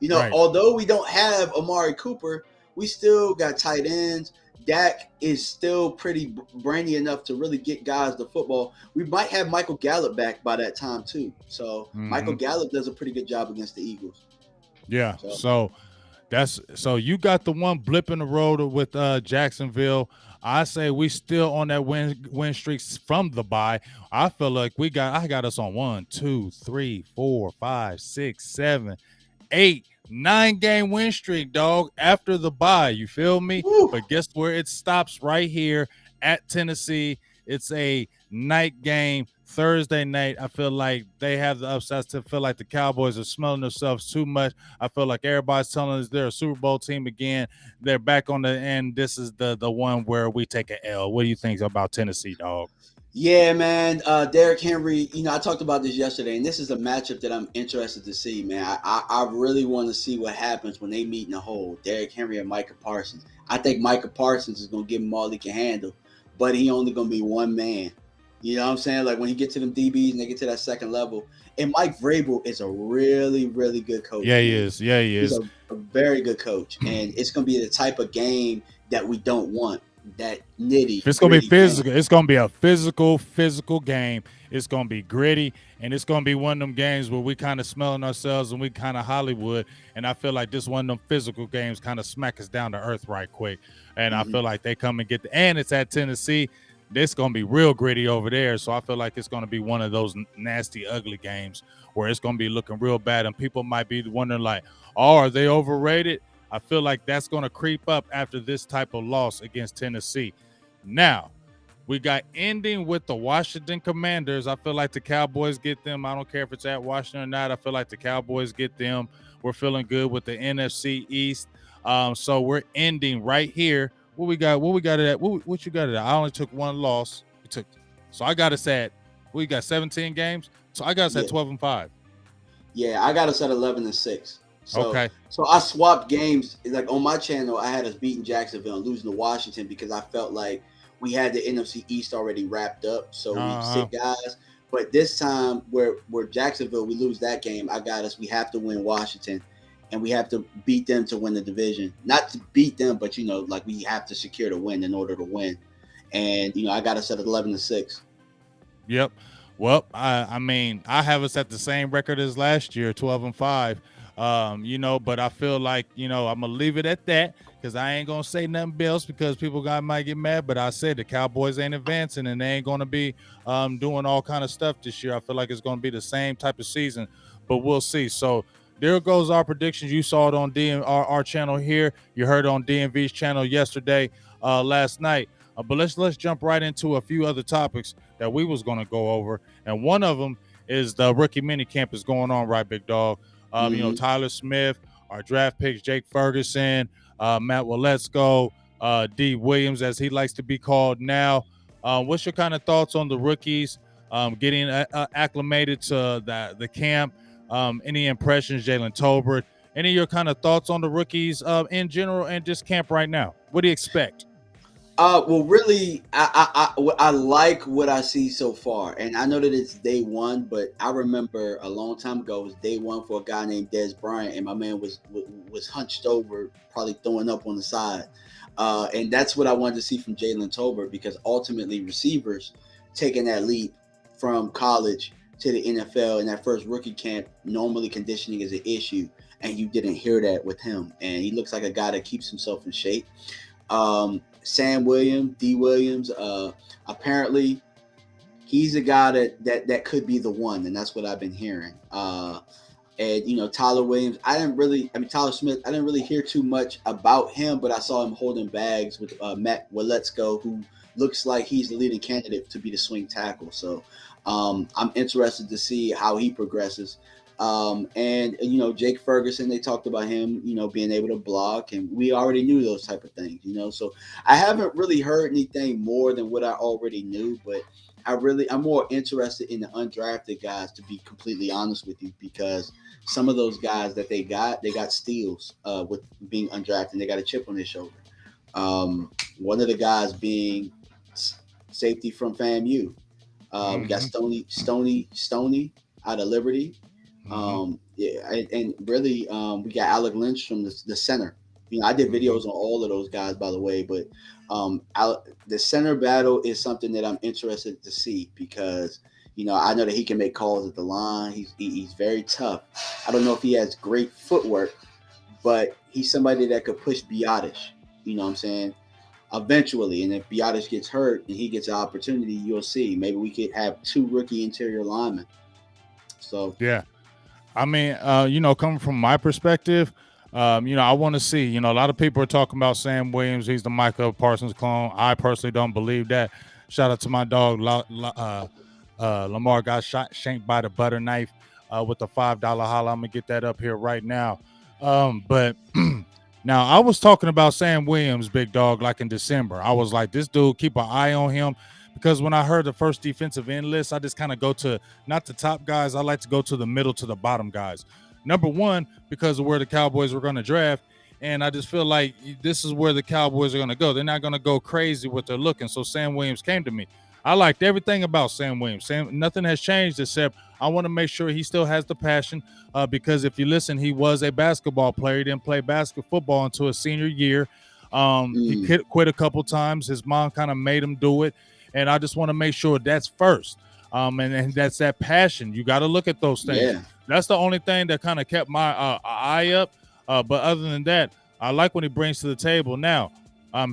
You know, although we don't have Amari Cooper, we still got tight ends. Dak is still pretty brainy enough to really get guys the football. We might have Michael Gallup back by that time too. So Michael Gallup does a pretty good job against the Eagles. Yeah. So you got the one blip in the road with Jacksonville. I say we still on that win streaks from the bye. I feel like I got us on 1, 2, 3, 4, 5, 6, 7, 8, 9-game win streak, dog, after the bye. You feel me? Woo. But guess where it stops? Right here at Tennessee. It's a night game, Thursday night. I feel like they have the upsides to feel like the Cowboys are smelling themselves too much. I feel like everybody's telling us they're a Super Bowl team again. They're back on the end. This is the one where we take an L. What do you think about Tennessee, dog? Yeah, man. Derrick Henry, I talked about this yesterday, and this is a matchup that I'm interested to see, man. I really want to see what happens when they meet in the hole. Derrick Henry and Micah Parsons. I think Micah Parsons is going to give him all he can handle, but he only going to be one man. You know what I'm saying? Like when he gets to them DBs and they get to that second level. And Mike Vrabel is a really, really good coach. Yeah, he is. Yeah, he is. He's a very good coach. And it's going to be the type of game that we don't want. That nitty. It's gonna be physical. Game. It's gonna be a physical game. It's gonna be gritty, and it's gonna be one of them games where we kind of smelling ourselves and we kind of Hollywood. And I feel like this one of them physical games kind of smack us down to earth right quick. And I feel like they come and get and it's at Tennessee. It's gonna be real gritty over there. So I feel like it's gonna be one of those nasty, ugly games where it's gonna be looking real bad, and people might be wondering like, "Oh, are they overrated?" I feel like that's going to creep up after this type of loss against Tennessee. Now, we got ending with the Washington Commanders. I feel like the Cowboys get them. I don't care if it's at Washington or not. I feel like the Cowboys get them. We're feeling good with the NFC East. So we're ending right here. What we got it at? What you got it at? I only took one loss. So I got us at, we got 17 games. So I got us at 12-5. Yeah, I got us at 11-6. So, okay. So I swapped games. Like on my channel, I had us beating Jacksonville and losing to Washington because I felt like we had the NFC East already wrapped up. So we sit guys. But this time, where Jacksonville, we lose that game. I got us. We have to win Washington, and we have to beat them to win the division. Not to beat them, but like we have to secure the win in order to win. And I got us at 11-6. Yep. Well, I mean, I have us at the same record as last year, 12-5. But I feel like, I'm gonna leave it at that because I ain't gonna say nothing else because people might get mad. But I said the Cowboys ain't advancing and they ain't gonna be doing all kind of stuff this year. I feel like it's gonna be the same type of season, but we'll see. So there goes our predictions. You saw it on our channel here. You heard it on DMV's channel yesterday, last night. But let's jump right into a few other topics that we was gonna go over, and one of them is the rookie mini camp is going on, right, big dog? Tyler Smith, our draft picks, Jake Ferguson, Matt Waletzko, D. Williams, as he likes to be called now. What's your kind of thoughts on the rookies getting acclimated to the camp? Any impressions, Jalen Tolbert? Any of your kind of thoughts on the rookies in general and just camp right now? What do you expect? Well, really, I like what I see so far, and I know that it's day one, but I remember a long time ago it was day one for a guy named Des Bryant, and my man was hunched over, probably throwing up on the side, and that's what I wanted to see from Jalen Tolbert because ultimately receivers taking that leap from college to the NFL in that first rookie camp, normally conditioning is an issue, and you didn't hear that with him, and he looks like a guy that keeps himself in shape. Sam Williams, D. Williams. Apparently, he's a guy that could be the one, and that's what I've been hearing. And Tyler Williams. Tyler Smith. I didn't really hear too much about him, but I saw him holding bags with Matt Waletzko, who looks like he's the leading candidate to be the swing tackle. So I'm interested to see how he progresses. And Jake Ferguson, they talked about him, being able to block, and we already knew those type of things. So I haven't really heard anything more than what I already knew, but I'm more interested in the undrafted guys, to be completely honest with you, because some of those guys that they got steals with being undrafted. They got a chip on their shoulder. One of the guys being safety from FAMU. We got Stoney out of Liberty. Yeah, and really, we got Alec Lynch from the center. I did videos on all of those guys, by the way, but the center battle is something that I'm interested to see because I know that he can make calls at the line. He's very tough. I don't know if he has great footwork, but he's somebody that could push Biotish. You know what I'm saying? Eventually, and if Biotish gets hurt and he gets an opportunity, you'll see. Maybe we could have two rookie interior linemen. So Yeah. I mean, coming from my perspective, I want to see, a lot of people are talking about Sam Williams. He's the Micah Parsons clone. I personally don't believe that. Shout out to my dog, Lamar, got shanked by the butter knife with the $5 holla. I'm going to get that up here right now. But now I was talking about Sam Williams, big dog, like in December. I was like, this dude, keep an eye on him. Because when I heard the first defensive end list, I just kind of go to not the top guys. I like to go to the middle to the bottom guys. Number one, because of where the Cowboys were going to draft. And I just feel like this is where the Cowboys are going to go. They're not going to go crazy with their looking. So Sam Williams came to me. I liked everything about Sam Williams. Nothing has changed except I want to make sure he still has the passion because if you listen, he was a basketball player. He didn't play football until his senior year. He quit a couple times. His mom kind of made him do it. And I just want to make sure that's first. And that's that passion. You got to look at those things. Yeah. That's the only thing that kind of kept my eye up. But other than that, I like what he brings to the table. Now,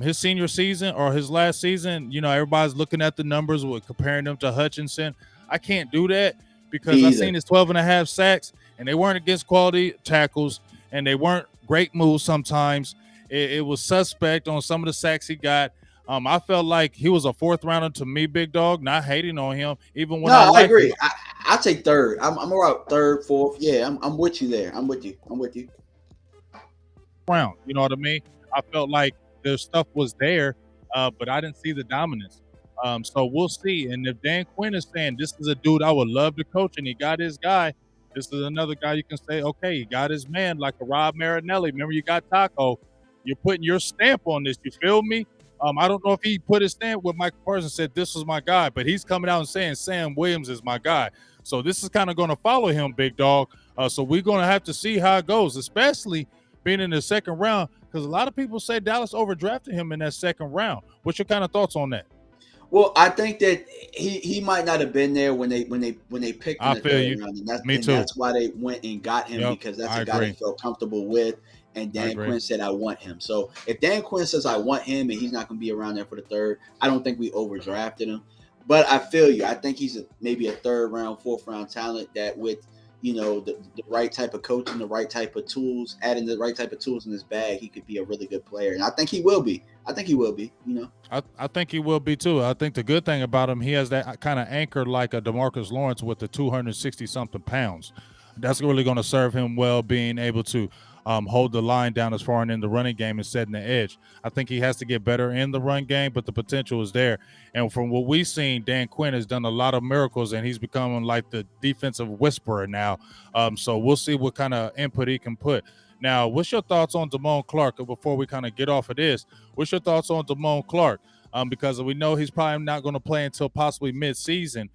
his senior season or his last season, everybody's looking at the numbers with comparing them to Hutchinson. I can't do that because I've seen his 12.5 sacks, and they weren't against quality tackles, and they weren't great moves sometimes. It was suspect on some of the sacks he got. I felt like he was a fourth rounder to me, big dog. Not hating on him, even when I agree. I take third. I'm around third, fourth. Yeah, I'm with you there. I'm with you. Round, you know what I mean? I felt like the stuff was there, but I didn't see the dominance. So we'll see. And if Dan Quinn is saying this is a dude I would love to coach, and he got his guy, this is another guy you can say, okay, he got his man, like a Rob Marinelli. Remember, you got Taco. You're putting your stamp on this. You feel me? I don't know if he put his stamp with Michael Parsons, said this was my guy, but he's coming out and saying Sam Williams is my guy. So this is kind of going to follow him, big dog. So we're going to have to see how it goes, especially being in the second round, because a lot of people say Dallas overdrafted him in that second round. What's your kind of thoughts on that? Well, I think that he might not have been there when they picked him in the third round, and that's why they went and got him because that's a guy they felt comfortable with. And Dan Quinn said, I want him. So if Dan Quinn says, I want him, and he's not going to be around there for the third, I don't think we overdrafted him. But I feel you. I think he's maybe a third round, fourth round talent that with, the right type of coaching, the right type of tools, adding the right type of tools in his bag, he could be a really good player. And I think he will be. I think he will be. I think he will be too. I think the good thing about him, he has that kind of anchor like a DeMarcus Lawrence with the 260-something pounds. That's really going to serve him well, being able to hold the line down as far in the running game and setting the edge. I think he has to get better in the run game, but the potential is there. And from what we've seen, Dan Quinn has done a lot of miracles, and he's becoming like the defensive whisperer now. So we'll see what kind of input he can put. Now, what's your thoughts on Damone Clark before we kind of get off of this? What's your thoughts on Damone Clark? Because we know he's probably not going to play until possibly mid-season.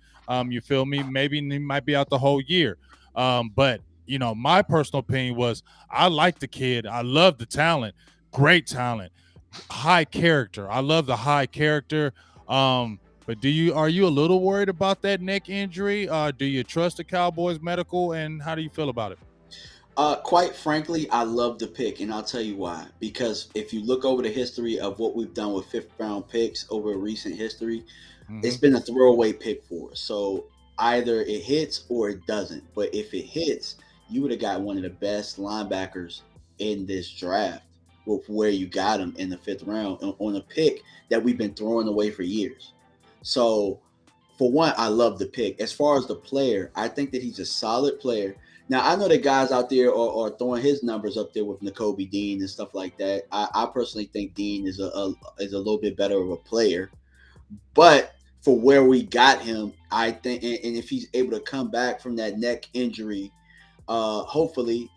You feel me? Maybe he might be out the whole year. But my personal opinion was I like the kid. I love the talent. Great talent. High character. I love the high character. But are you a little worried about that neck injury? Do you trust the Cowboys medical, and how do you feel about it? Quite frankly, I love the pick, and I'll tell you why. Because if you look over the history of what we've done with fifth round picks over recent history, it's Mm-hmm. been a throwaway pick for us. So either it hits or it doesn't. But if it hits, you would have got one of the best linebackers in this draft with where you got him in the fifth round on a pick that we've been throwing away for years. So for one, I love the pick. As far as the player, I think that he's a solid player. Now I know that guys out there are throwing his numbers up there with Nakobe Dean and stuff like that. I personally think Dean is a little bit better of a player, but for where we got him, I think, and if he's able to come back from that neck injury, hopefully,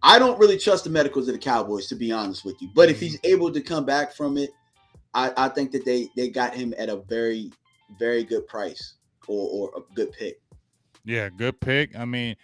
I don't really trust the medicals of the Cowboys, to be honest with you. But if Mm-hmm. he's able to come back from it, I think that they got him at a very, very good price or a good pick. Yeah, good pick. I mean,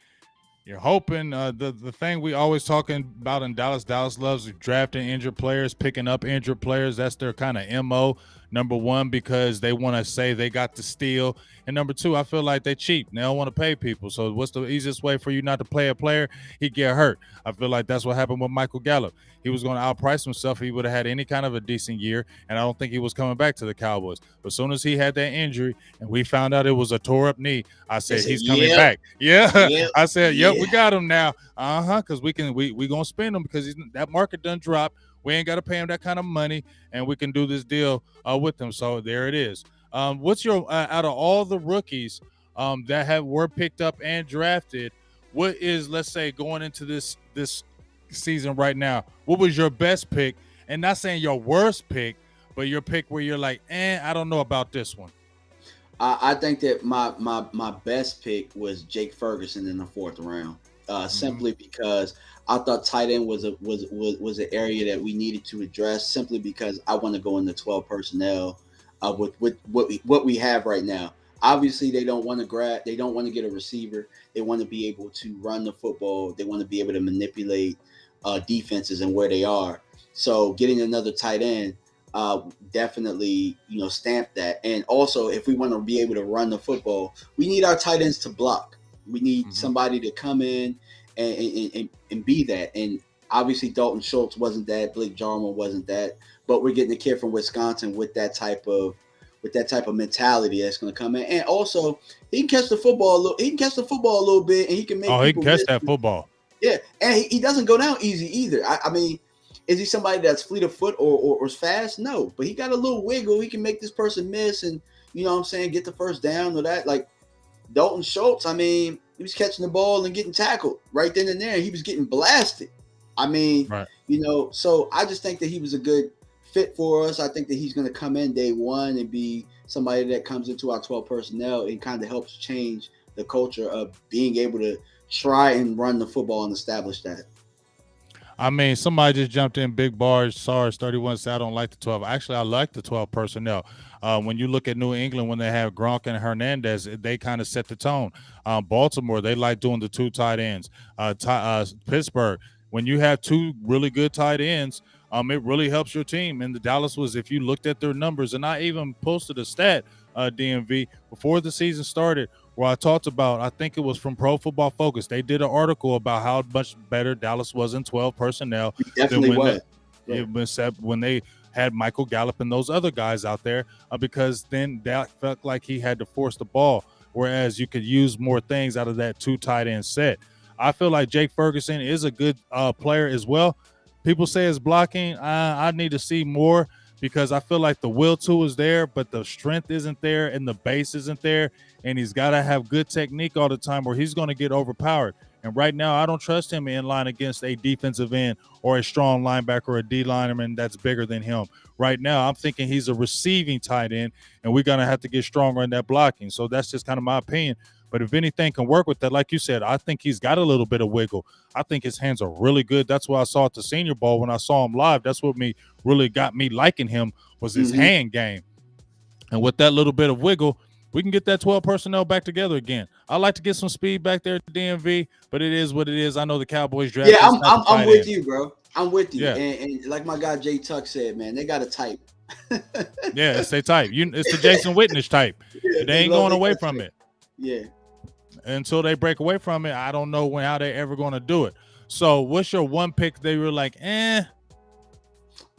you're hoping the thing we always talking about in Dallas. Dallas loves drafting injured players, picking up injured players. That's their kind of mo. Number one, because they want to say they got the steal, and number two, I feel like they cheap. They don't want to pay people. So what's the easiest way for you not to play a player? He get hurt. I feel like that's what happened with Michael Gallup. He was going to outprice himself if he would have had any kind of a decent year, and I don't think he was coming back to the Cowboys. But as soon as he had that injury, and we found out it was a tore up knee, I They said said, he's coming "Yep, back. Yeah, yep, I said, yep, we yeah." got him now. Because we gonna spend him because that market done drop. We ain't got to pay him that kind of money, and we can do this deal with him. So there it is. What's your out of all the rookies that were picked up and drafted? What is, let's say, going into this season right now? What was your best pick? And not saying your worst pick, but your pick where you're like, I don't know about this one. I think that my best pick was Jake Ferguson in the fourth round, Mm-hmm. simply because I thought tight end was an area that we needed to address. Simply because I want to go into 12 personnel with what we have right now. Obviously, they don't want to get a receiver. They want to be able to run the football. They want to be able to manipulate defenses and where they are. So getting another tight end definitely stamp that. And also, if we want to be able to run the football, we need our tight ends to block. We need Mm-hmm. somebody to come in and be that. And obviously, Dalton Schultz wasn't that. Blake Jarman wasn't that. But we're getting a kid from Wisconsin with that type of mentality that's going to come in. And also, he can catch the football a little. He can catch the football a little bit, and he can make Oh, he can people catch miss. that football. Yeah, and he doesn't go down easy either. I mean, is he somebody that's fleet of foot or is fast? No, but he got a little wiggle. He can make this person miss, and what I'm saying, get the first down or that. Like Dalton Schultz, I mean, he was catching the ball and getting tackled right then and there. He was getting blasted. I mean, Right. so I just think that he was a good fit for us. I think that he's going to come in day one and be somebody that comes into our 12 personnel and kind of helps change the culture of being able to try and run the football and establish that. I mean, somebody just jumped in big bars. SARS 31 said, I don't like the 12. Actually, I like the 12 personnel. When you look at New England, when they have Gronk and Hernandez, they kind of set the tone. Baltimore, they like doing the two tight ends. Pittsburgh, when you have two really good tight ends, it really helps your team. And the Dallas was, if you looked at their numbers, and I even posted a stat, DMV, before the season started, where I talked about, I think it was from Pro Football Focus. They did an article about how much better Dallas was in 12 personnel He than definitely was. Right. when they had Michael Gallup and those other guys out there, because then that felt like he had to force the ball, whereas you could use more things out of that two tight end set. I feel like Jake Ferguson is a good player as well. People say it's blocking. I need to see more because I feel like the will to is there, but the strength isn't there and the base isn't there. And he's got to have good technique all the time or he's going to get overpowered. And right now, I don't trust him in line against a defensive end or a strong linebacker or a D lineman that's bigger than him. Right now, I'm thinking he's a receiving tight end, and we're going to have to get stronger in that blocking. So that's just kind of my opinion. But if anything can work with that, like you said, I think he's got a little bit of wiggle. I think his hands are really good. That's what I saw at the Senior Bowl when I saw him live. That's what really got me liking him was his hand game. And with that little bit of wiggle, we can get that 12 personnel back together again. I like to get some speed back there at the DMV, but it is what it is. I know the Cowboys draft. Yeah, I'm with you, bro. I'm with you. Yeah. And like my guy Jay Tuck said, man, they got a type. Yeah, it's their type. It's the Jason Witness type. Yeah, they ain't going away from it. Yeah. Until they break away from it, I don't know how they ever going to do it. So, what's your one pick they were like, eh?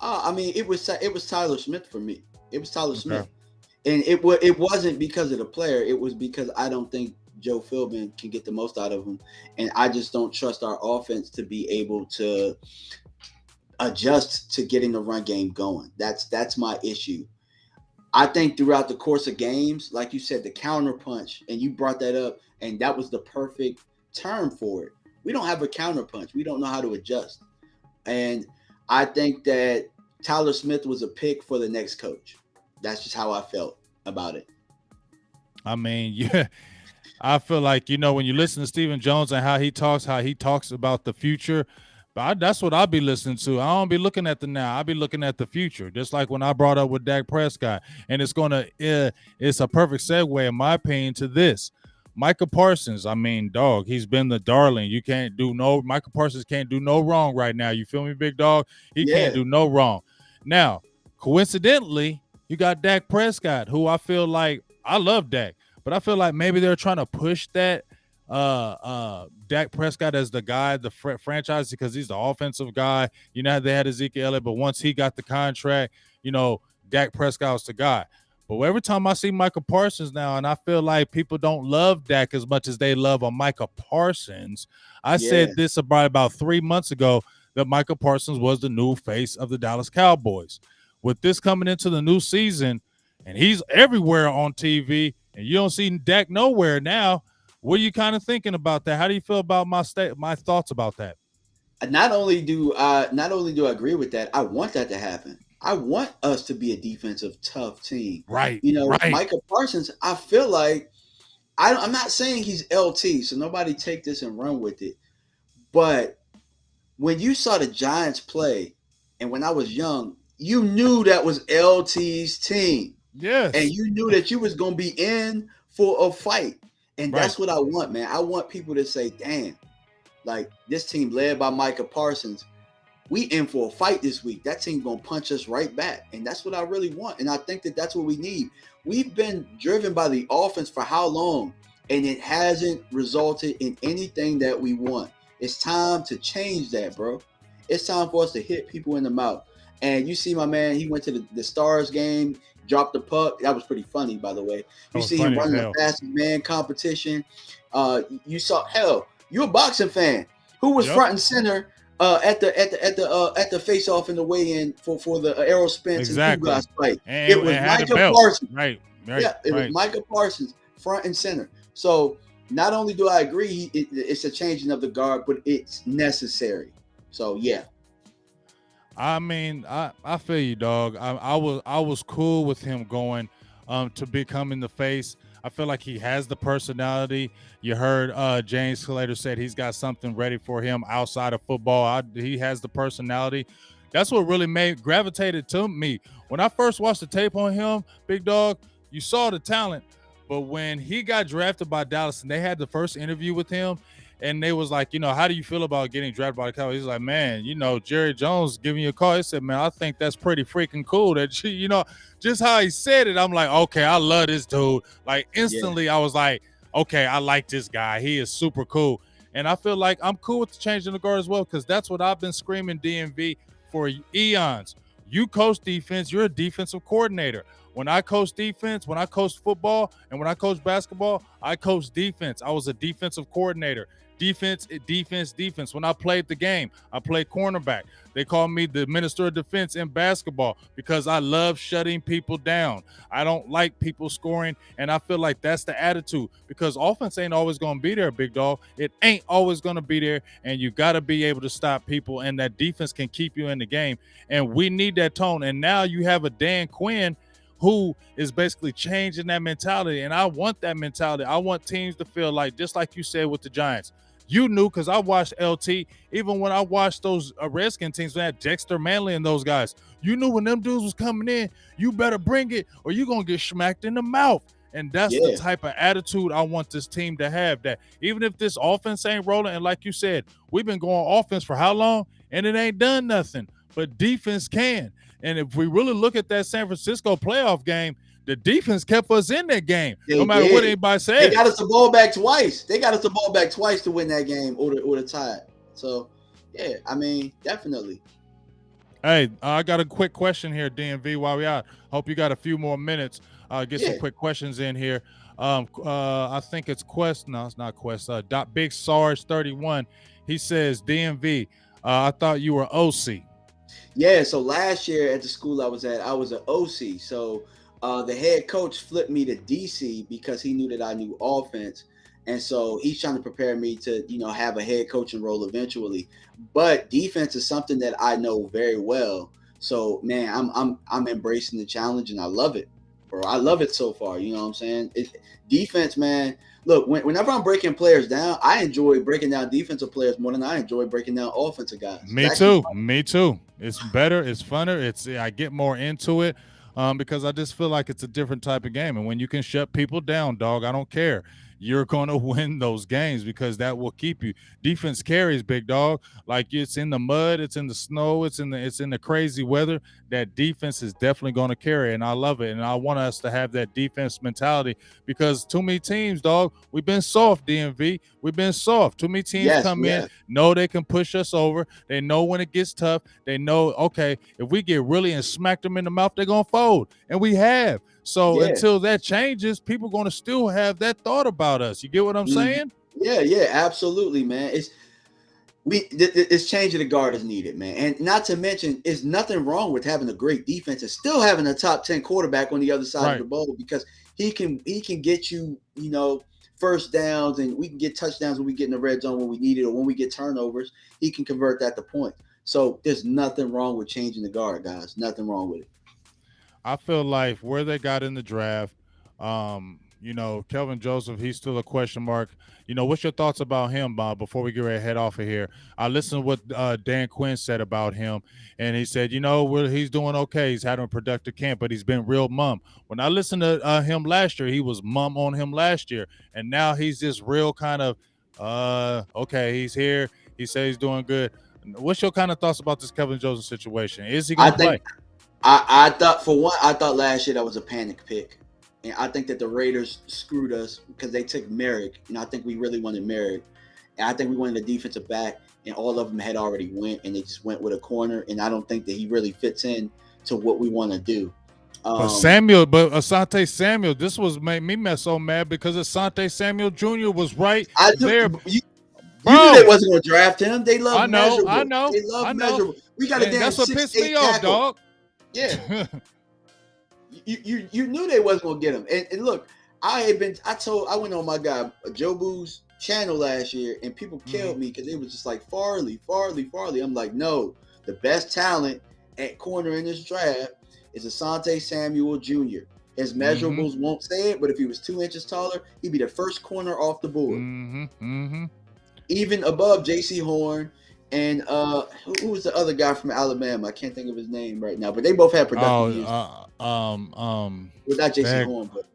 I mean, it was Tyler Smith for me. It was Tyler Smith. And it wasn't because of the player. It was because I don't think Joe Philbin can get the most out of him. And I just don't trust our offense to be able to adjust to getting the run game going. That's my issue. I think throughout the course of games, like you said, the counter punch, and you brought that up, and that was the perfect term for it. We don't have a counter punch. We don't know how to adjust. And I think that Tyler Smith was a pick for the next coach. That's just how I felt about it. I mean, yeah, I feel like, when you listen to Stephen Jones and how he talks about the future, but that's what I'll be listening to. I don't be looking at the now. I'll be looking at the future, just like when I brought up with Dak Prescott. And it's a perfect segue, in my opinion, to this. Micah Parsons, I mean, dog, he's been the darling. Micah Parsons can't do no wrong right now. You feel me, big dog? He can't do no wrong. Now, coincidentally, you got Dak Prescott, who I feel like, I love Dak, but I feel like maybe they're trying to push that Dak Prescott as the guy, the franchise, because he's the offensive guy. They had Ezekiel Elliott, but once he got the contract, Dak Prescott was the guy. But every time I see Micah Parsons now, and I feel like people don't love Dak as much as they love Micah Parsons. I said this about 3 months ago, that Micah Parsons was the new face of the Dallas Cowboys. With this coming into the new season, and he's everywhere on TV, and you don't see Dak nowhere now, what are you kind of thinking about that? How do you feel about my thoughts about that? Not only do I agree with that, I want that to happen. I want us to be a defensive tough team. Right. Right. Micah Parsons, I feel like I'm not saying he's LT, so nobody take this and run with it. But when you saw the Giants play, and when I was young, you knew that was LT's team. Yes. And you knew that you was going to be in for a fight. And that's what I want, man. I want people to say, damn, like this team led by Micah Parsons, we in for a fight this week. That team going to punch us right back. And that's what I really want. And I think that that's what we need. We've been driven by the offense for how long? And it hasn't resulted in anything that we want. It's time to change that, bro. It's time for us to hit people in the mouth. And you see my man, he went to the Stars game, dropped the puck. That was pretty funny, by the way. You see him running the fastest man competition. You saw, hell, you're a boxing fan. Who was front and center at the face-off in the weigh-in for the Errol Spence and Douglas fight? It was Micah Parsons. Right. Yeah, it was Micah Parsons, front and center. So not only do I agree it's a changing of the guard, but it's necessary. So yeah. I mean, I feel you, dog. I was cool with him going to becoming the face. I feel like he has the personality. You heard James Slater said he's got something ready for him outside of football. He has the personality. That's what really gravitated to me. When I first watched the tape on him, big dog, you saw the talent. But when he got drafted by Dallas and they had the first interview with him, and they was like, how do you feel about getting drafted by the Cowboys? He's like, man, Jerry Jones giving you a call. He said, man, I think that's pretty freaking cool that just how he said it. I'm like, okay, I love this dude. Like instantly I was like, okay, I like this guy. He is super cool. And I feel like I'm cool with changing the guard as well, because that's what I've been screaming DMV for eons. You coach defense, you're a defensive coordinator. When I coach defense, when I coach football, and when I coach basketball, I coach defense. I was a defensive coordinator. Defense. When I played the game, I played cornerback. They call me the minister of defense in basketball because I love shutting people down. I don't like people scoring, and I feel like that's the attitude, because offense ain't always going to be there, big dog. It ain't always going to be there, and you got to be able to stop people, and that defense can keep you in the game, and we need that tone. And now you have a Dan Quinn who is basically changing that mentality. And I want that mentality. I want teams to feel like, just like you said with the Giants, you knew, because I watched LT, even when I watched those Redskin teams, when I had Dexter Manley and those guys, you knew when them dudes was coming in, you better bring it or you're going to get smacked in the mouth. And that's the type of attitude I want this team to have, that even if this offense ain't rolling, and like you said, we've been going offense for how long, and it ain't done nothing, but defense can. And if we really look at that San Francisco playoff game, the defense kept us in that game, no matter what anybody says. They got us the ball back twice. To win that game or the tie. So, yeah, I mean, definitely. Hey, I got a quick question here, DMV, while we out. Hope you got a few more minutes. Get some quick questions in here. I think it's Quest. No, it's not Quest. Big Sarge 31. He says, DMV, I thought you were OC. Yeah, so last year at the school I was at, I was an OC. So the head coach flipped me to DC because he knew that I knew offense. And so he's trying to prepare me to, have a head coaching role eventually. But defense is something that I know very well. So, man, I'm embracing the challenge, and I love it. Bro, I love it so far. You know what I'm saying? Defense, man. Look, whenever I'm breaking players down, I enjoy breaking down defensive players more than I enjoy breaking down offensive guys. Me too. It's better. It's funner. I get more into it because I just feel like it's a different type of game. And when you can shut people down, dog, I don't care. You're going to win those games because that will keep you. Defense carries, big dog. Like, it's in the mud, it's in the snow, it's in the crazy weather. That defense is definitely going to carry, and I love it. And I want us to have that defense mentality because too many teams, dog, we've been soft, DMV. We've been soft. Too many teams come in, know they can push us over. They know when it gets tough. They know, okay, if we get really and smack them in the mouth, they're going to fold. And we have. So until that changes, people are going to still have that thought about us. You get what I'm saying? Yeah, absolutely, man. It's changing the guard is needed, man. And not to mention, it's nothing wrong with having a great defense and still having a top 10 quarterback on the other side of the ball, because he can get you, first downs, and we can get touchdowns when we get in the red zone when we need it, or when we get turnovers, he can convert that to points. So there's nothing wrong with changing the guard, guys. Nothing wrong with it. I feel like where they got in the draft, Kelvin Joseph, he's still a question mark. What's your thoughts about him, Bob, before we get ready to head off of here? I listened to what Dan Quinn said about him, and he said, he's doing okay. He's had a productive camp, but he's been real mum. When I listened to him last year, he was mum on him last year, and now he's just real kind of, okay, he's here. He says he's doing good. What's your kind of thoughts about this Kelvin Joseph situation? Is he going to play? I thought last year that was a panic pick. And I think that the Raiders screwed us because they took Merrick. I think we really wanted Merrick. And I think we wanted a defensive back, and all of them had already went, and they just went with a corner. And I don't think that he really fits in to what we want to do. But Asante Samuel, this was made me so mad because Asante Samuel Jr. was right there. You knew they wasn't going to draft him. They love measurable. I know. They love measurable. We got a damn 6'8" That's what pissed me off, dog. Yeah. You knew they wasn't gonna get him. And look, I went on my guy Joe Boo's channel last year, and people killed me because it was just like Farley. I'm like, no, the best talent at corner in this draft is Asante Samuel Jr. His measurables won't say it, but if he was 2 inches taller, he'd be the first corner off the board. Even above J.C. Horn. And who was the other guy from Alabama? I can't think of his name right now, but they both had productive years. Well, not J.C. Horn, but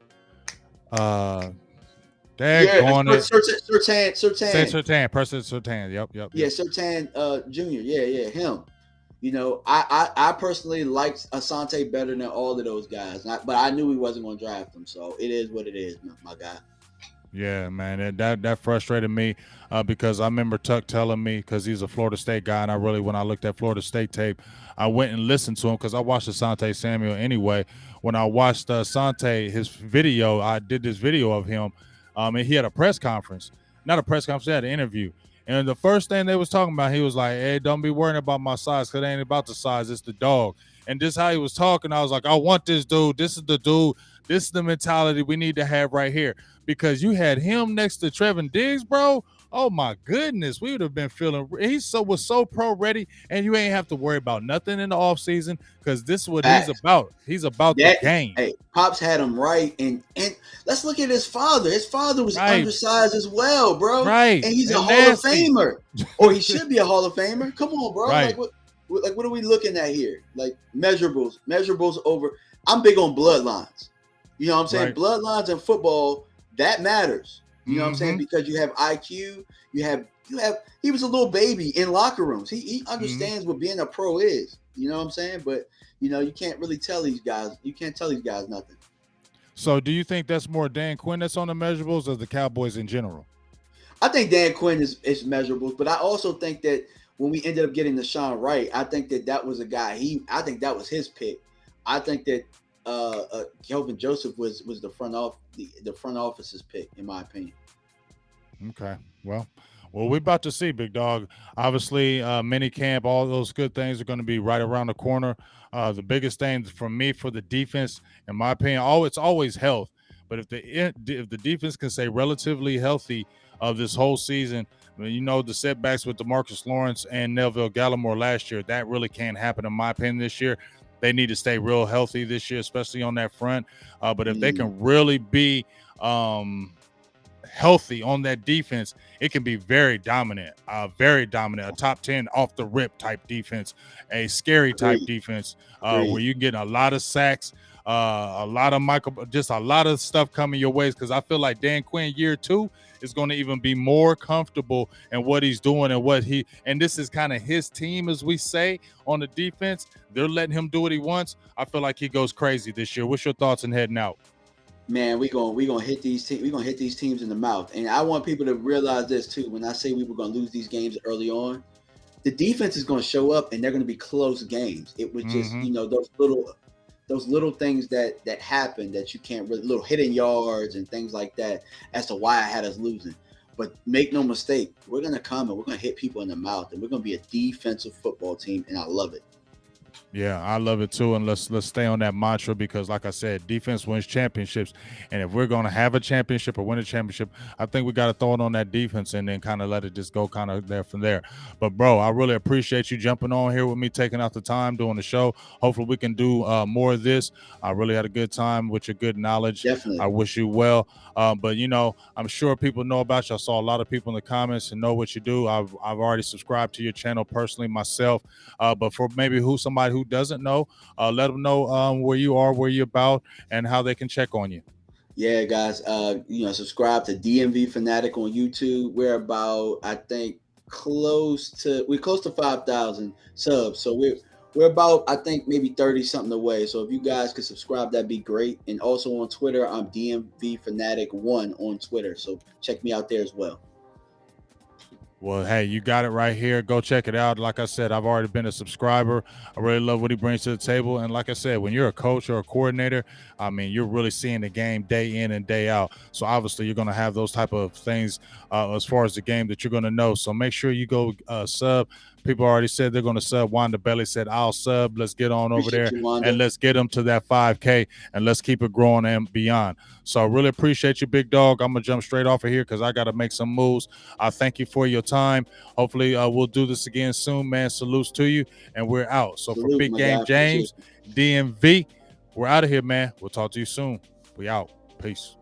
Surtain. Yep. Yeah, Surtain Jr. Yeah, him. I personally liked Asante better than all of those guys, but I knew he wasn't going to draft him, so it is what it is, my guy. Yeah, man, that frustrated me because I remember Tuck telling me, because he's a Florida State guy, and when I looked at Florida State tape, I went and listened to him because I watched Asante Samuel anyway. When I watched Asante, his video, I did this video of him, and he had a press conference. Not a press conference, he had an interview. And the first thing they was talking about, he was like, hey, don't be worrying about my size, because it ain't about the size, it's the dog. And just how he was talking, I was like, I want this dude. This is the dude. This is the mentality we need to have right here. Because you had him next to Trevin Diggs, bro. Oh my goodness, we would have been feeling. He was so pro ready, and you ain't have to worry about nothing in the off season because this is what he's Facts. about. He's about the That game, hey, Pops had him right, and let's look at his father. His father was right? undersized as well, bro, Right, and he's a and Hall of nasty. Famer, or he should be a Hall of Famer. Come on, bro. Right. What are we looking at here? Like measurables over. I'm big on bloodlines. You know what I'm saying? Right. Bloodlines in football that matters. You know what I'm saying? Mm-hmm. Because you have IQ, you have. He was a little baby in locker rooms. He Mm-hmm. understands what being a pro is. You know what I'm saying? But you can't really tell these guys. You can't tell these guys nothing. So, do you think that's more Dan Quinn that's on the measurables, or the Cowboys in general? I think Dan Quinn is measurables, but I also think that when we ended up getting Deshaun Wright, I think that was a guy. I think that was his pick. I think that Kelvin Joseph was the front office's pick, in my opinion. Okay. Well, we're about to see, big dog. Obviously, mini camp, all those good things are going to be right around the corner. The biggest thing for me for the defense, in my opinion, it's always health. But if the defense can stay relatively healthy of this whole season, I mean, the setbacks with DeMarcus Lawrence and Neville Gallimore last year, that really can't happen, in my opinion, this year. They need to stay real healthy this year, especially on that front. But if they can really be healthy on that defense, it can be very dominant, a top 10 off the rip type defense, a scary type defense, where you can get a lot of sacks, a lot of just a lot of stuff coming your ways. Because I feel like Dan Quinn year 2 is going to even be more comfortable in what he's doing and this is kind of his team, as we say, on the defense. They're letting him do what he wants. I feel like he goes crazy this year. What's your thoughts on heading out? Man, we gonna hit these teams. We're gonna hit these teams in the mouth, and I want people to realize this too. When I say we were gonna lose these games early on, the defense is gonna show up, and they're gonna be close games. It was just those little things that happen that you can't really, little hidden yards and things like that, as to why I had us losing. But make no mistake, we're gonna come and we're gonna hit people in the mouth, and we're gonna be a defensive football team, and I love it. Yeah, I love it too, and let's stay on that mantra because, like I said, defense wins championships, and if we're going to have a championship or win a championship, I think we got to throw it on that defense and then kind of let it just go kind of there from there. But bro, I really appreciate you jumping on here with me, taking out the time doing the show. Hopefully, we can do more of this. I really had a good time with your good knowledge. Definitely. I wish you well. But I'm sure people know about you. I saw a lot of people in the comments and know what you do. I've already subscribed to your channel personally myself. But for maybe somebody who doesn't know, let them know where you are, where you're about, and how they can check on you. Yeah, guys. Subscribe to DMV Fanatic on YouTube. We're about, I think, close to 5,000 subs. So we're about, I think, maybe 30 something away. So if you guys could subscribe, that'd be great. And also on Twitter, I'm DMV Fanatic 1 on Twitter. So check me out there as well. Well, hey, you got it right here. Go check it out. Like I said, I've already been a subscriber. I really love what he brings to the table. And like I said, when you're a coach or a coordinator, I mean, you're really seeing the game day in and day out. So obviously you're going to have those type of things as far as the game that you're going to know. So make sure you go sub. People already said they're going to sub. Wanda Belly said, I'll sub. Let's get on over there and let's get them to that 5K and let's keep it growing and beyond. So I really appreciate you, big dog. I'm going to jump straight off of here because I got to make some moves. I thank you for your time. Hopefully we'll do this again soon, man. Salutes to you, and we're out. So for Big Game James, DMV, we're out of here, man. We'll talk to you soon. We out. Peace.